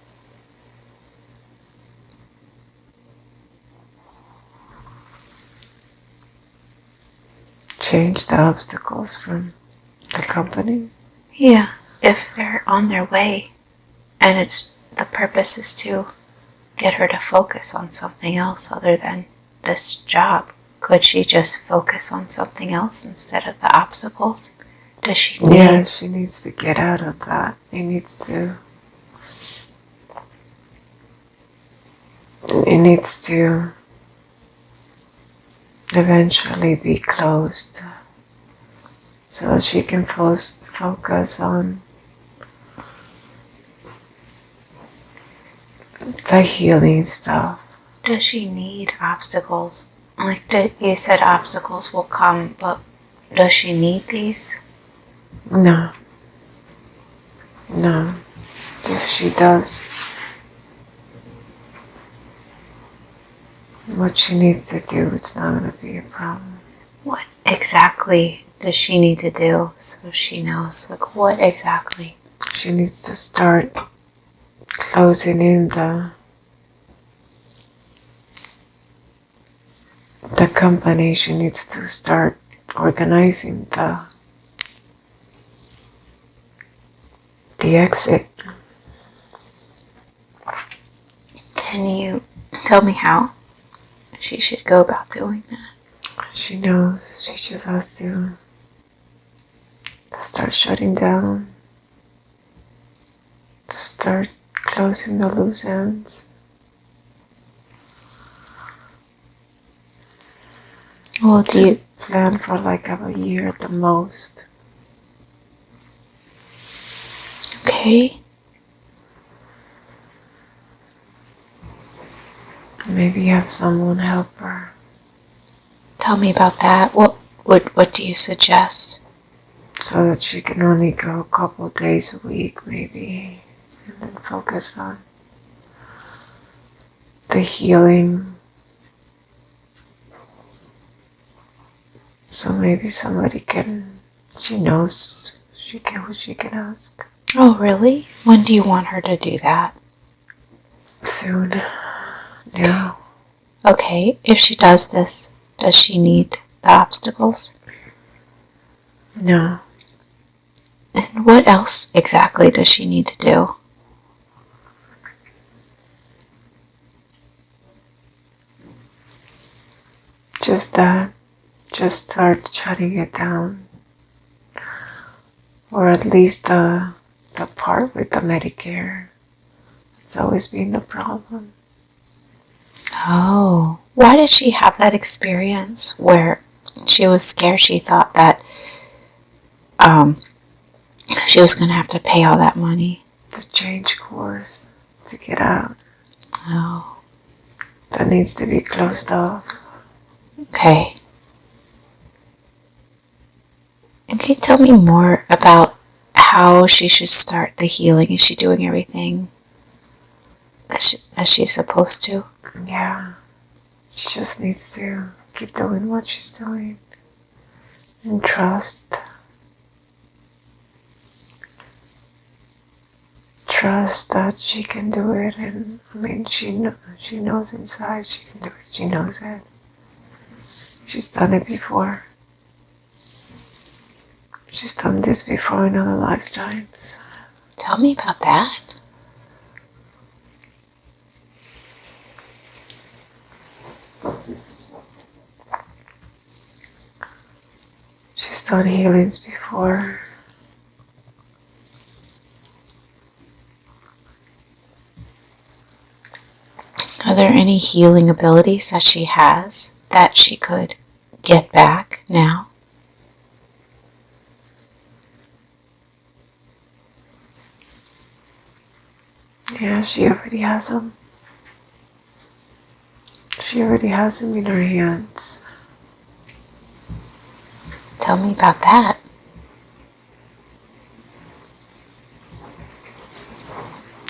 Change the obstacles from the company. Yeah, if they're on their way and the purpose is to get her to focus on something else other than this job, could she just focus on something else instead of the obstacles? Does she need? Yeah, she needs to get out of that. It needs to eventually be closed so that she can focus on the healing stuff. Does she need obstacles? Like you said, obstacles will come, but does she need these? No. No. If she does what she needs to do, it's not going to be a problem. What exactly does she need to do so she knows? Like, what exactly? She needs to start closing in the company. She needs to start organizing the exit. Can you tell me how she should go about doing that? She knows. She just has to start shutting down. To start closing the loose ends. Well, do you plan for like a year at the most? Okay. Maybe have someone help her. Tell me about that. What do you suggest? So that she can only go a couple days a week, maybe, and then focus on the healing. So maybe somebody can, she knows who she can ask. Oh, really? When do you want her to do that? Soon. Yeah. Okay, if she does this, does she need the obstacles? No. And what else exactly does she need to do? Just that. Just start shutting it down. Or at least the part with the Medicare. It's always been the problem. Oh, why did she have that experience where she was scared? She thought that she was going to have to pay all that money. To change course, to get out. Oh. That needs to be closed off. Okay. And can you tell me more about how she should start the healing? Is she doing everything that she's supposed to? Yeah. She just needs to keep doing what she's doing. And trust. Trust that she can do it. And I mean, she knows inside she can do it. She knows it. She's done it before. She's done this before in other lifetimes. Tell me about that. She's done healings before. Are there any healing abilities that she has that she could get back now? Yeah, she already has them. She already has them in her hands. Tell me about that.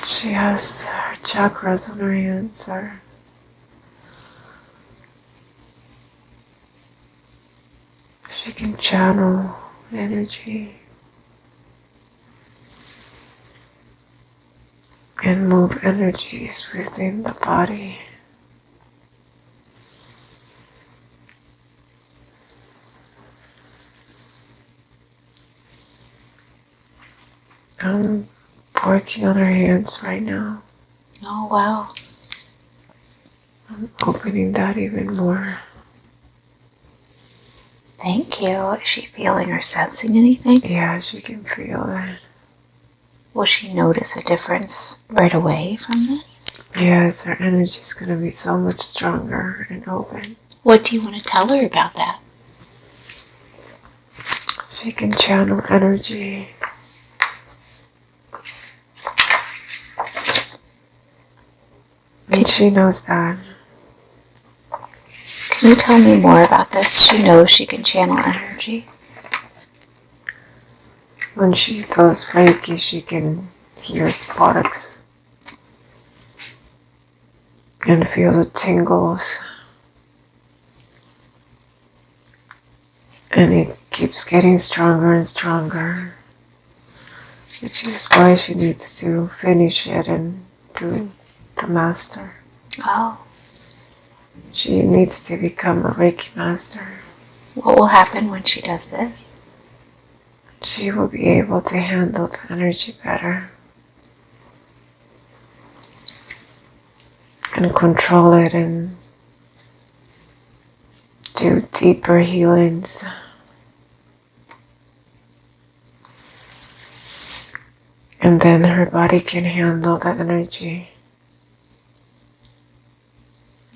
She has her chakras on her hands. She can channel energy and move energies within the body. I'm working on her hands right now. Oh, wow. I'm opening that even more. Thank you. Is she feeling or sensing anything? Yeah, she can feel it. Will she notice a difference right away from this? Yes, her energy is going to be so much stronger and open. What do you want to tell her about that? She can channel energy. And she knows that. Can you tell me more about this? She knows she can channel energy. When she does Reiki, she can hear sparks and feel the tingles. And it keeps getting stronger and stronger, which is why she needs to finish it and do the master. Oh. She needs to become a Reiki master. What will happen when she does this? She will be able to handle the energy better and control it and do deeper healings. And then her body can handle the energy.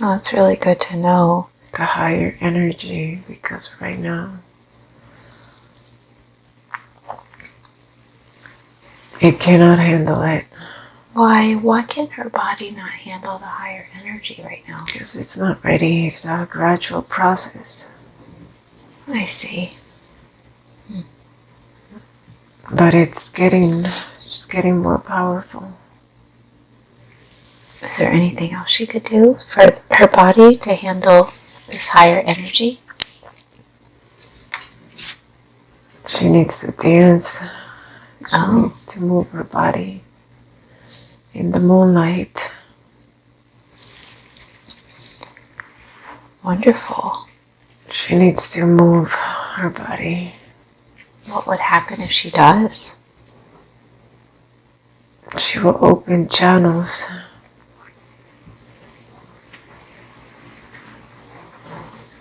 Oh, it's really good to know. The higher energy, because right now it cannot handle it. Why? Why can her body not handle the higher energy right now? Because it's not ready. It's a gradual process. I see. But it's getting more powerful. Is there anything else she could do for her body to handle this higher energy? She needs to dance. She Oh. needs to move her body in the moonlight. Wonderful. She needs to move her body. What would happen if she does? She will open channels.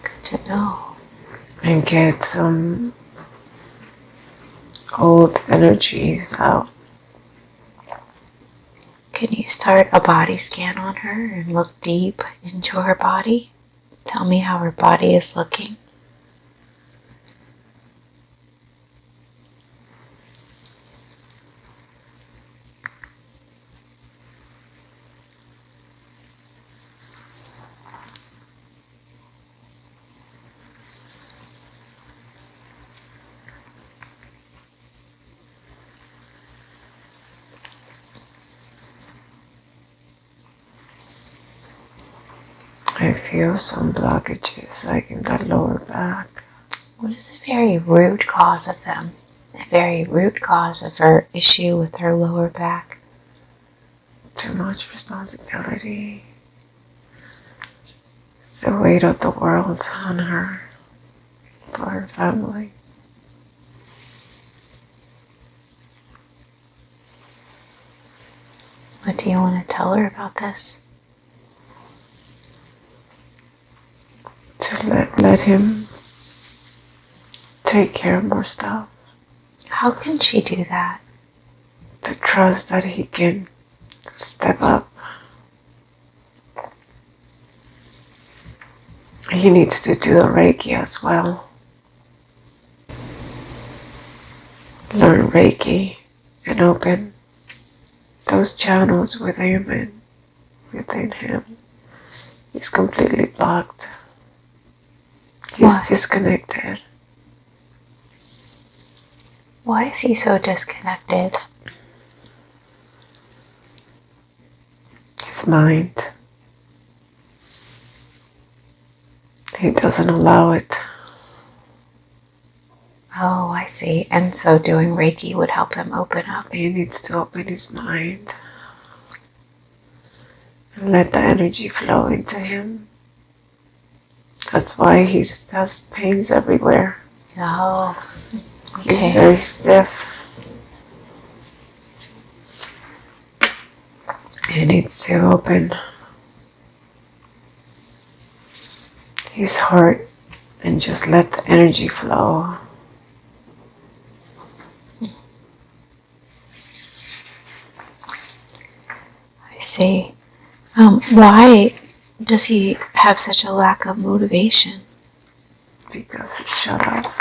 Good to know. And get some old energies out. Can you start a body scan on her and look deep into her body? Tell me how her body is looking. I feel some blockages, like in the lower back. What is the very root cause of them? The very root cause of her issue with her lower back? Too much responsibility. It's the weight of the world on her, for her family. What do you want to tell her about this? To let him take care of more stuff. How can she do that? To trust that he can step up. He needs to do the Reiki as well. Learn Reiki and open those channels within him. He's completely blocked. He's Why? disconnected. Why is he so disconnected? His mind. He doesn't allow it. Oh, I see. And so doing Reiki would help him open up. He needs to open his mind and let the energy flow into him. That's why he has pains everywhere. Oh, He's okay. very stiff. He needs to open his heart and just let the energy flow. I see. Why does he have such a lack of motivation? Because it's shut up.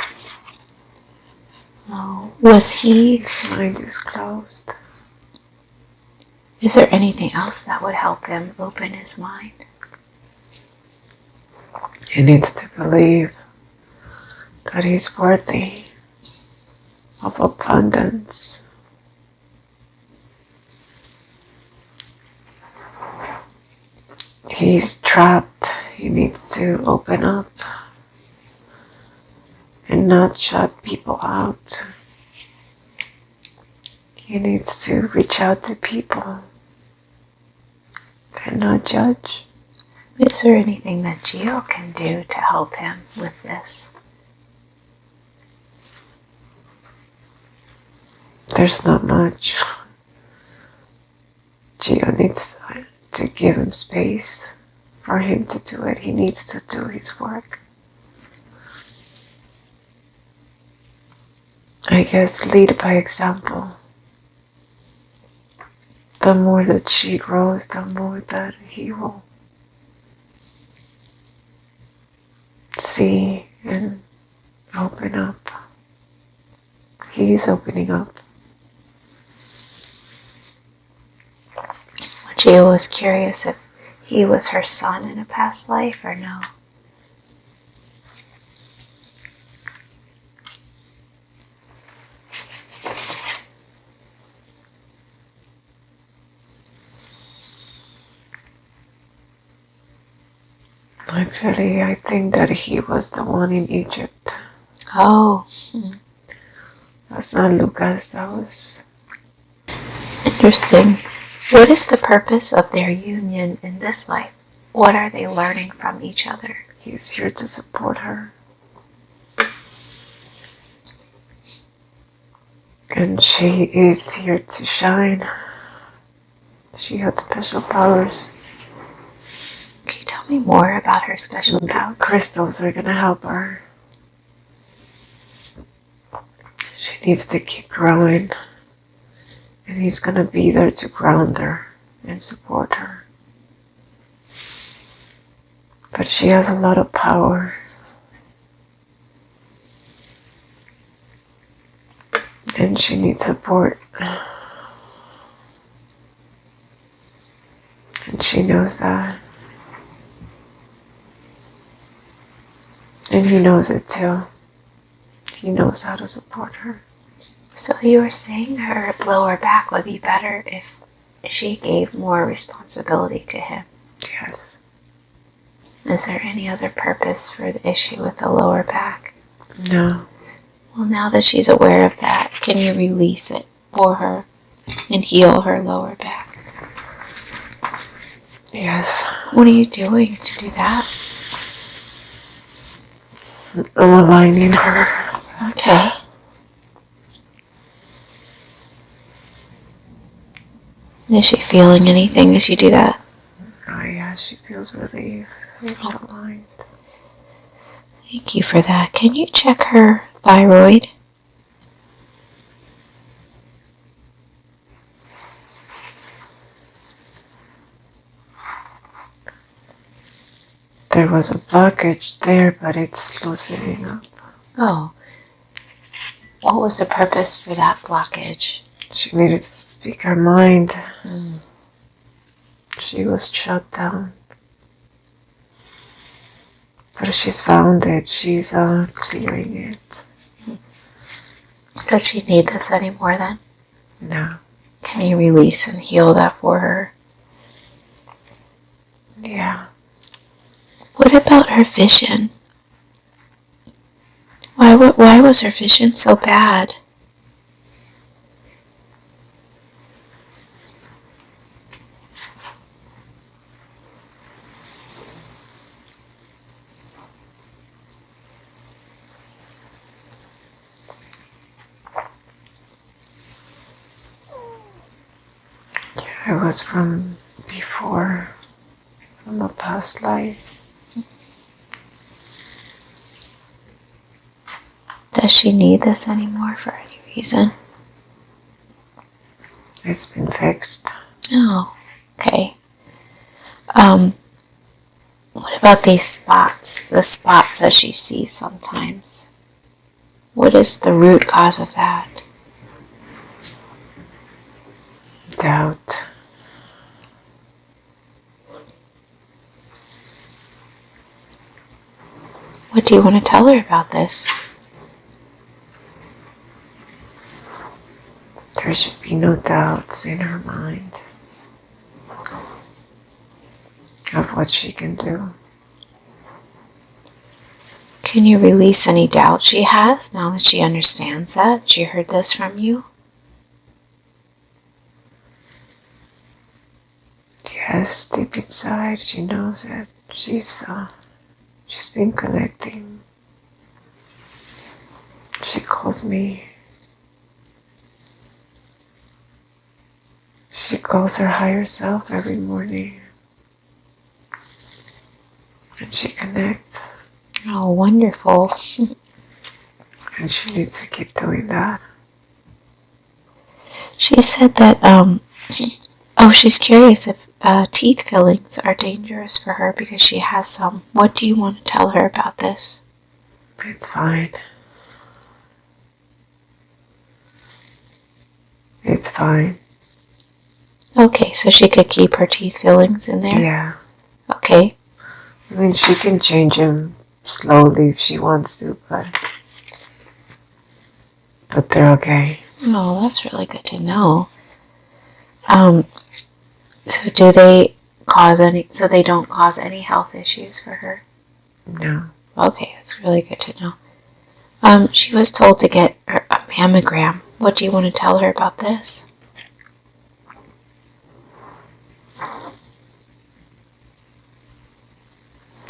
Oh, was he? His mind is closed. Is there anything else that would help him open his mind? He needs to believe that he's worthy of abundance. He's trapped. He needs to open up and not shut people out. He needs to reach out to people and not judge. Is there anything that Gio can do to help him with this? There's not much. Gio needs to give him space for him to do it. He needs to do his work. I guess lead by example. The more that she grows, the more that he will see and open up. He's opening up. Gio was curious if he was her son in a past life or no. Actually, I think that he was the one in Egypt. Oh. That's not Lucas, that was... Interesting. What is the purpose of their union in this life? What are they learning from each other? He's here to support her. And she is here to shine. She has special powers. Can you tell me more about her special powers? Crystals are gonna help her. She needs to keep growing. And he's gonna be there to ground her and support her. But she has a lot of power. And she needs support. And she knows that. And he knows it too. He knows how to support her. So you were saying her lower back would be better if she gave more responsibility to him. Yes. Is there any other purpose for the issue with the lower back? No. Well, now that she's aware of that, can you release it for her and heal her lower back? Yes. What are you doing to do that? I'm aligning her. Okay. Is she feeling anything as you do that? Oh yeah, she feels relief. It's aligned. Thank you for that. Can you check her thyroid? There was a blockage there, but it's loosening up. Oh. What was the purpose for that blockage? She needed to speak her mind. Mm. She was shut down. But she's found it. She's clearing it. Does she need this anymore then? No. Can you release and heal that for her? Yeah. What about her vision? Why was her vision so bad? It was from before, from a past life. Does she need this anymore for any reason? It's been fixed. Oh, okay. What about these spots? The spots that she sees sometimes. What is the root cause of that? Doubt. What do you want to tell her about this? There should be no doubts in her mind of what she can do. Can you release any doubt she has now that she understands that? She heard this from you? Yes, deep inside she knows that she's been connecting. She calls me. She calls her higher self every morning. And she connects. Oh, wonderful. And she needs to keep doing that. She said that, she's curious if teeth fillings are dangerous for her because she has some. What do you want to tell her about this? It's fine. It's fine. Okay, so she could keep her teeth fillings in there? Yeah. Okay. I mean, she can change them slowly if she wants to, but they're okay. Oh, that's really good to know. So do they so they don't cause any health issues for her? No. Okay, that's really good to know. She was told to get a mammogram. What do you want to tell her about this?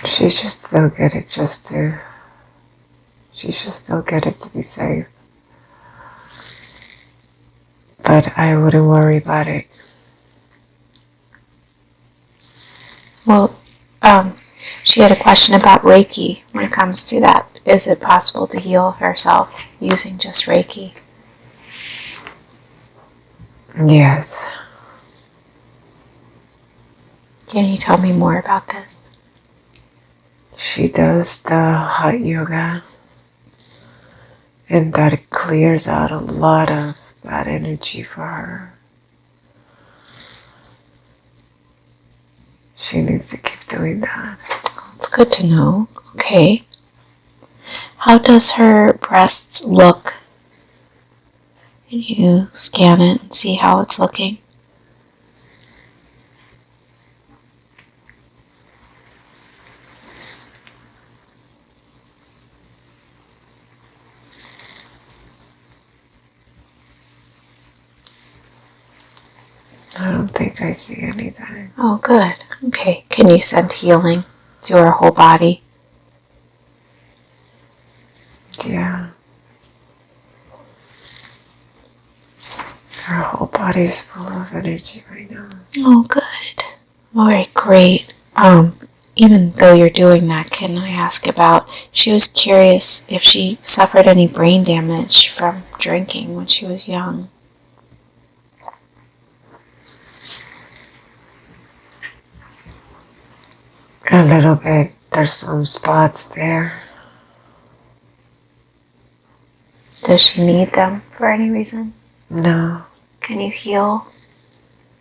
She should still get it she should still get it to be safe. But I wouldn't worry about it. Well, she had a question about Reiki when it comes to that. Is it possible to heal herself using just Reiki? Yes. Can you tell me more about this? She does the hot yoga, and that it clears out a lot of bad energy for her. She needs to keep doing that. It's good to know. Okay. How does her breasts look? Can you scan it and see how it's looking? I don't think I see anything. Oh, good. Okay. Can you send healing to her whole body? Yeah. Her whole body's full of energy right now. Oh, good. All right, great. Even though you're doing that, can I ask about, she was curious if she suffered any brain damage from drinking when she was young. A little bit. There's some spots there. Does she need them for any reason? No. Can you heal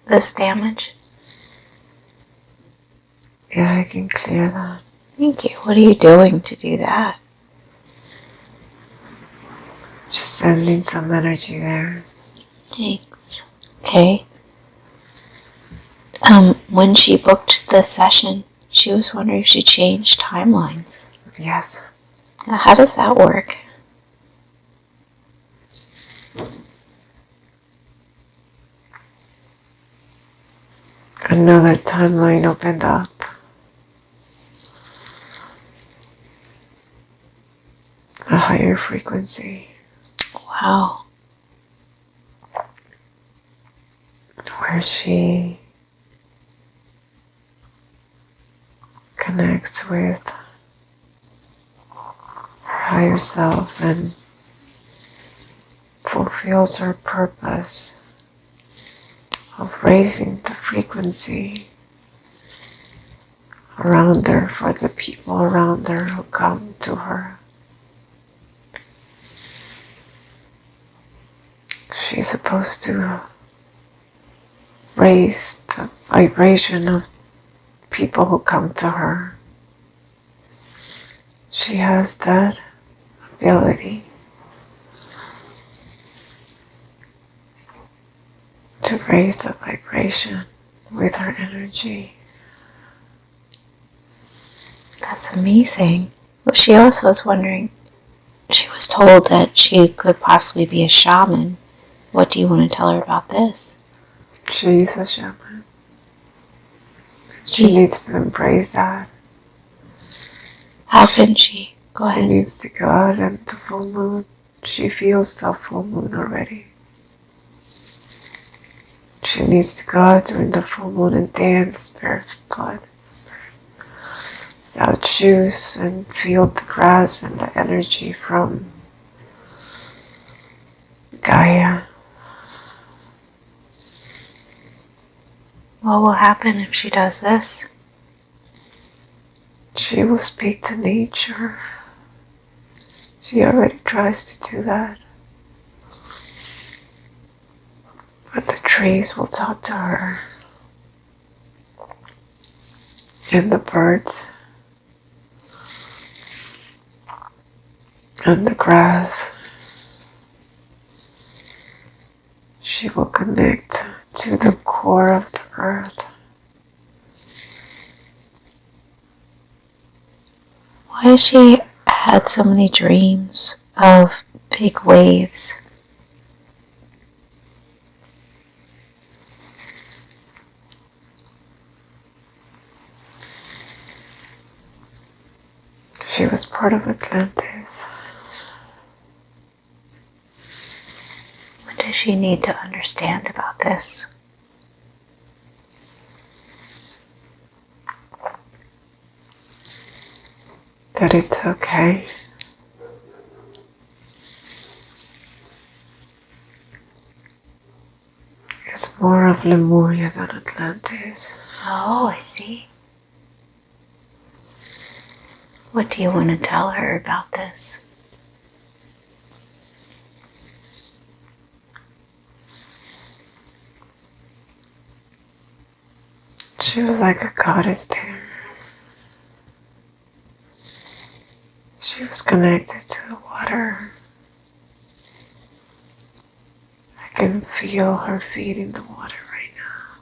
this damage? Yeah, I can clear that. Thank you. What are you doing to do that? Just sending some energy there. Thanks. Okay. When she booked this session, she was wondering if she changed timelines. Yes. How does that work? Another timeline opened up. A higher frequency. Wow. Where she connects with her higher self and fulfills her purpose of raising the frequency around her for the people around her who come to her. She's supposed to raise the vibration of people who come to her. She has that ability to raise the vibration with her energy. That's amazing. Well, she also was wondering, she was told that she could possibly be a shaman. What do you want to tell her about this? She's a shaman. She needs to embrace that. How can she? Go She ahead. needs to go out at the full moon. She feels the full moon already. She needs to go out during the full moon and dance barefoot, without shoes, and feel the grass and the energy from Gaia. What will happen if she does this? She will speak to nature. She already tries to do that. But the trees will talk to her. And the birds. And the grass. She will connect to the core of the earth. Why has she had so many dreams of big waves? She was part of Atlantis. What does she need to understand about this? That it's okay. It's more of Lemuria than Atlantis. Oh, I see. What do you want to tell her about this? She was like a goddess there. She was connected to the water. I can feel her feet in the water right now.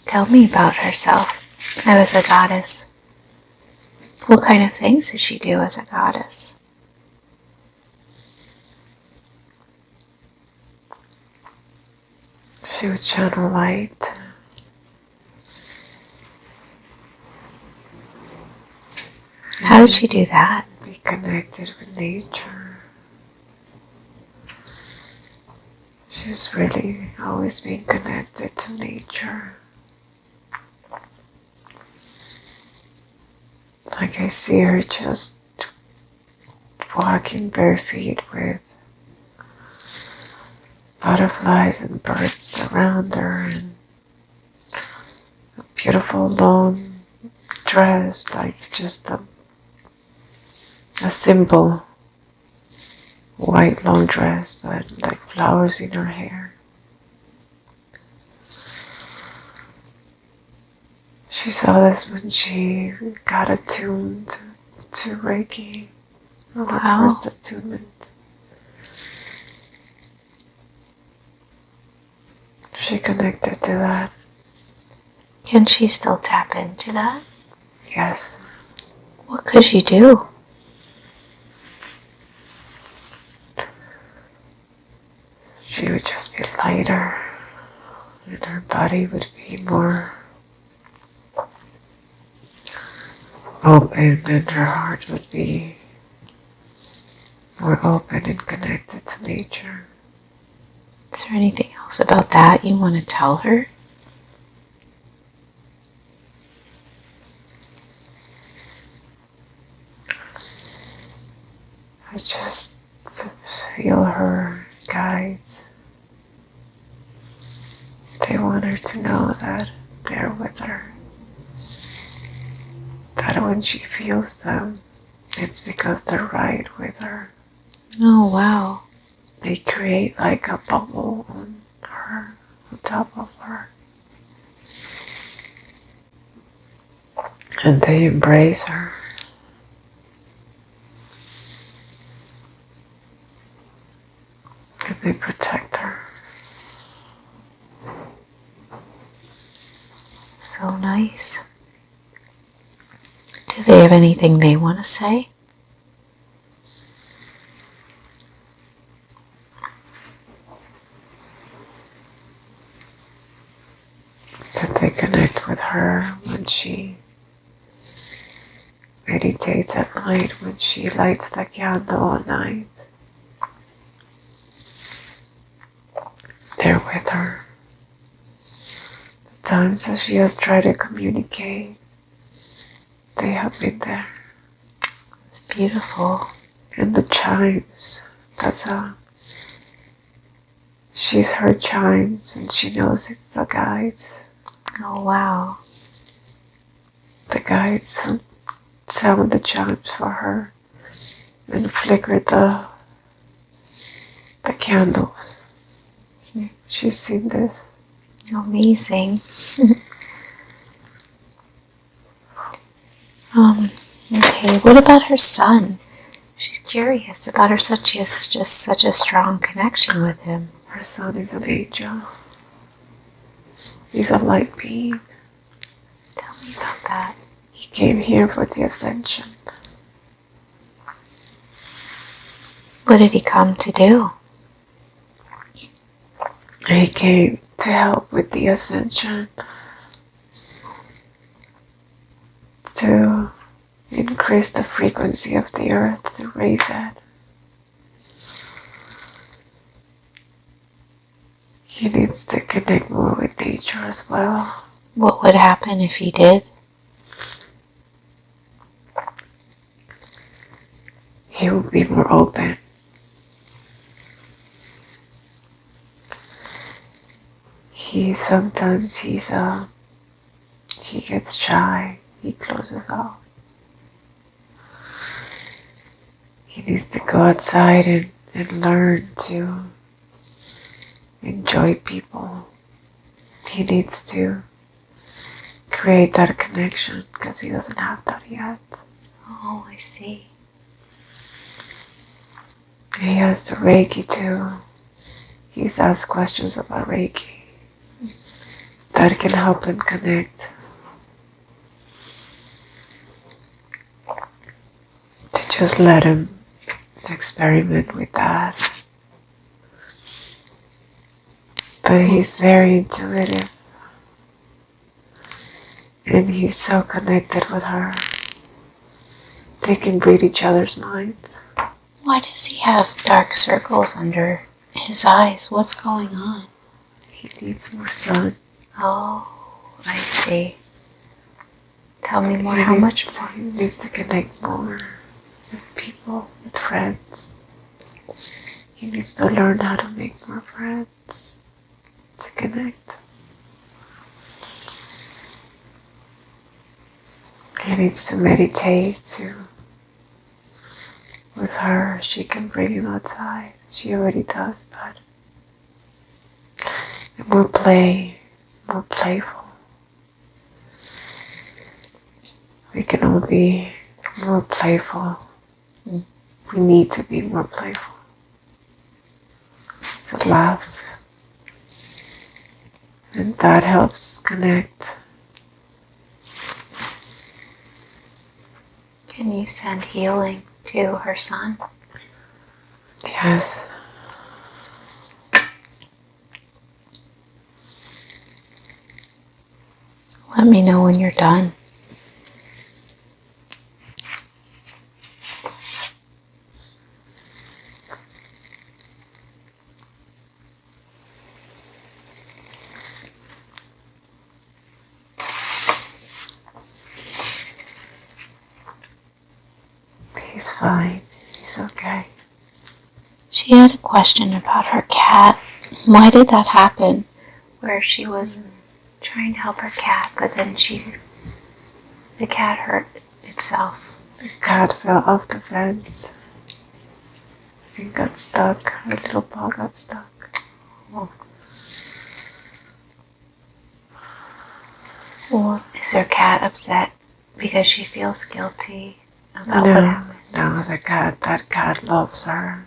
Tell me about herself as a goddess. What kind of things did she do as a goddess? She would channel light. How did she do that? Be connected with nature. She's really always been connected to nature. Like I see her just walking bare feet with butterflies and birds around her, and a beautiful long dress, like just a simple white long dress, but like flowers in her hair. She saw this when she got attuned to Reiki. Her Wow. first attunement. She connected to that. Can she still tap into that? Yes. What could she do? She would just be lighter, and her body would be more open, and her heart would be more open and connected to nature. Is there anything else about that you want to tell her? I just feel her guides. They want her to know that they're with her. That when she feels them, it's because they're right with her. Oh, wow. They create like a bubble on her, on top of her. And they embrace her. So nice. Do they have anything they want to say? That they connect with her when she meditates at night, when she lights the candle at night. They're with her. The times that she has tried to communicate, they have been there. It's beautiful. And the chimes, she's heard chimes and she knows it's the guides. Oh, wow. The guides sound the chimes for her and flickered the candles. She's seen this. Amazing. Okay, what about her son? She's curious about her son. She has just such a strong connection with him. Her son is an angel. He's a light being. Tell me about that. He came here for the Ascension. What did he come to do? He came to help with the Ascension, to increase the frequency of the earth, to raise it. He needs to connect more with nature as well. What would happen if he did? He will be more open. He gets shy. He closes off. He needs to go outside and learn to enjoy people. He needs to create that connection because he doesn't have that yet. Oh, I see. He has the Reiki too. He's asked questions about Reiki that can help him connect. To just let him experiment with that. But he's very intuitive. And he's so connected with her. They can read each other's minds. Why does he have dark circles under his eyes? What's going on? He needs more sun. Oh, I see. Tell me more. How much more? He needs to connect more with people, with friends. He needs to learn how to make more friends, to connect. He needs to meditate with her. She can bring him outside. She already does, but more play, more playful. We can all be more playful. We need to be more playful. To laugh. And that helps connect. Can you send healing to her son? Yes. Let me know when you're done. He's fine. He's okay. She had a question about her cat. Why did that happen? Where she was trying to help her cat, but then the cat hurt itself. The cat fell off the fence and got stuck. Her little paw got stuck. Oh. Well, is her cat upset because she feels guilty about what happened? No, that cat loves her.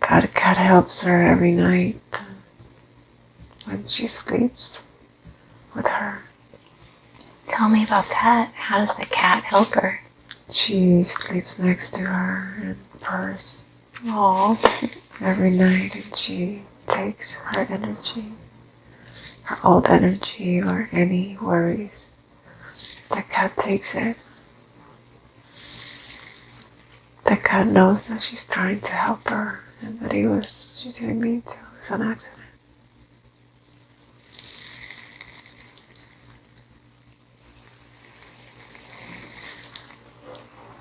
That cat helps her every night when she sleeps. with her. Tell me about that. How does the cat help her? She sleeps next to her and purrs Aww. every night, and she takes her energy, her old energy or any worries. The cat takes it. The cat knows that she's trying to help her and that she didn't mean to. It was an accident.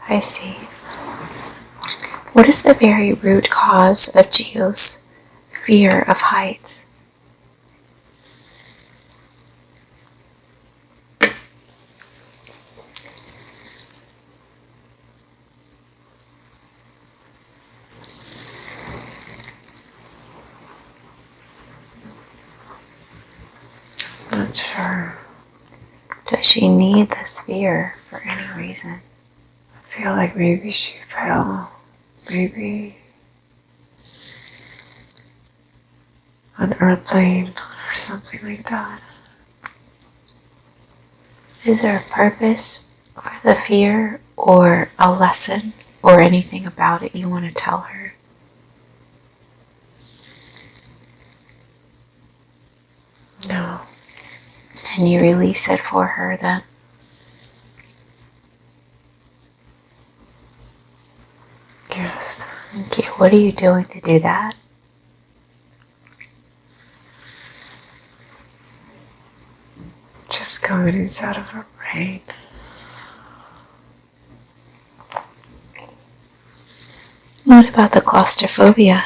I see. What is the very root cause of Gio's fear of heights? Not sure. Does she need this fear for any reason? I feel like maybe she fell. Maybe an airplane or something like that. Is there a purpose for the fear or a lesson or anything about it you want to tell her? No. Can you release it for her then? Yes. Okay, what are you doing to do that? Just going inside of her brain. What about the claustrophobia?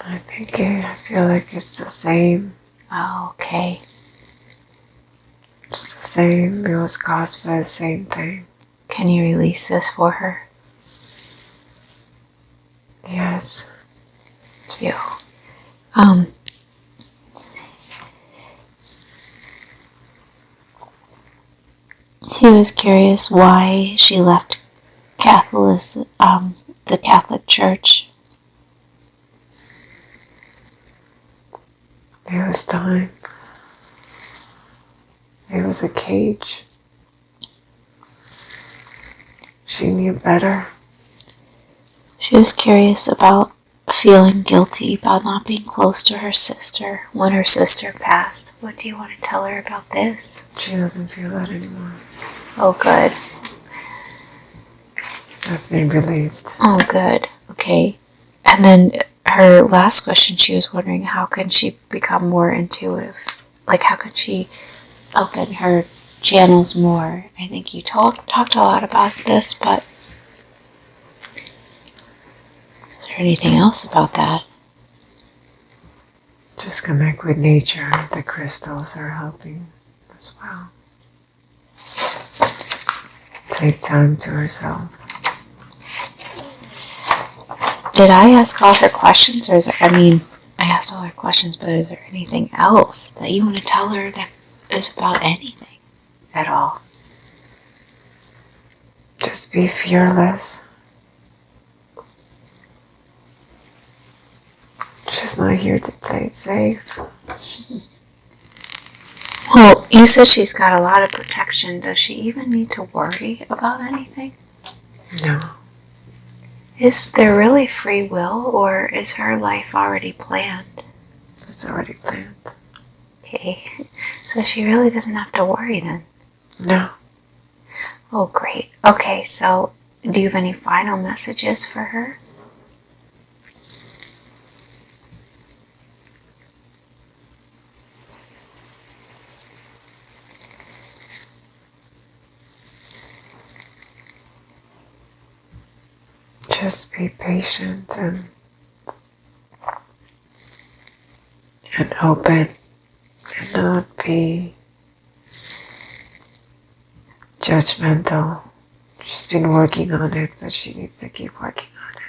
I feel like it's the same. Oh, okay. It's the same. It was caused by the same thing. Can you release this for her? Yes. Thank you. She was curious why she left the Catholic Church. It was time. It was a cage. She knew better. She was curious about feeling guilty about not being close to her sister when her sister passed. What do you want to tell her about this? She doesn't feel that anymore. Oh, good. That's been released. Oh, good. Okay. And then her last question, she was wondering how can she become more intuitive? Like, how can she open her channels more? I think you talked a lot about this, but is there anything else about that? Just connect with nature. The crystals are helping as well. Take time to herself. Did I ask all her questions, or I asked all her questions, but is there anything else that you want to tell her that is about anything at all? Just be fearless. She's not here to play it safe. Well, you said she's got a lot of protection. Does she even need to worry about anything? No. Is there really free will, or is her life already planned? It's already planned. Okay, so she really doesn't have to worry then. No. Oh, great. Okay, so do you have any final messages for her? Just be patient and open and not be judgmental. She's been working on it, but she needs to keep working on it.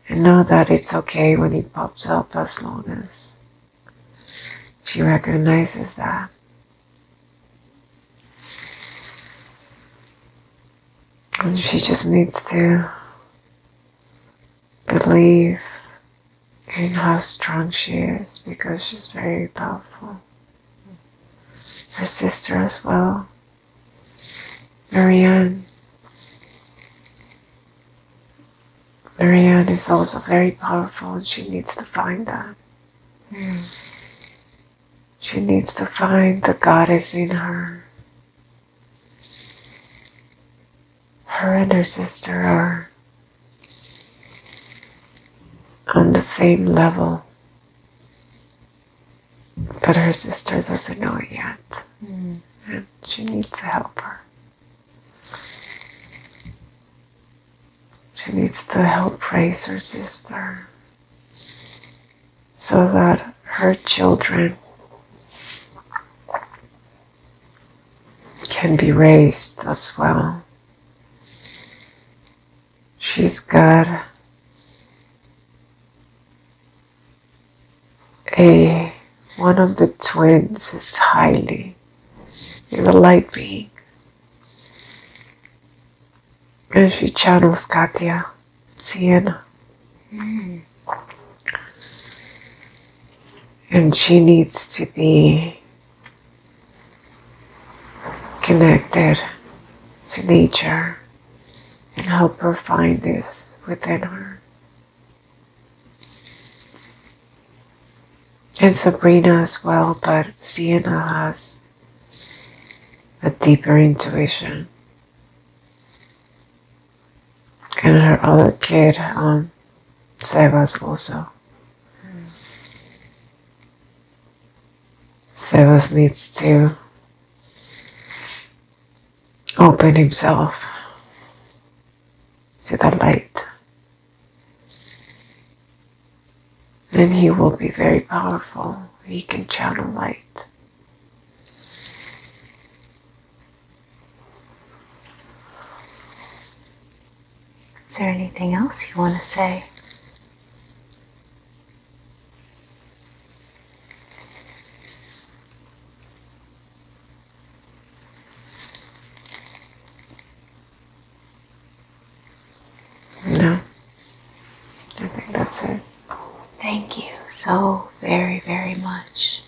And know that it's okay when it pops up as long as she recognizes that. And she just needs to believe in how strong she is, because she's very powerful. Her sister as well, Marianne. Marianne is also very powerful, and she needs to find that. She needs to find the goddess in her. Her and her sister are on the same level, but her sister doesn't know it yet, and she needs to help her. She needs to help raise her sister so that her children can be raised as well. She's got one of the twins is a light being. And she channels Katia, Sienna. And she needs to be connected to nature and help her find this within her. And Sabrina as well, but Sienna has a deeper intuition. And her other kid, Sebas also. Sebas needs to open himself to the light. And he will be very powerful. He can channel light. Is there anything else you want to say? No, I think that's it. Thank you so very, very much.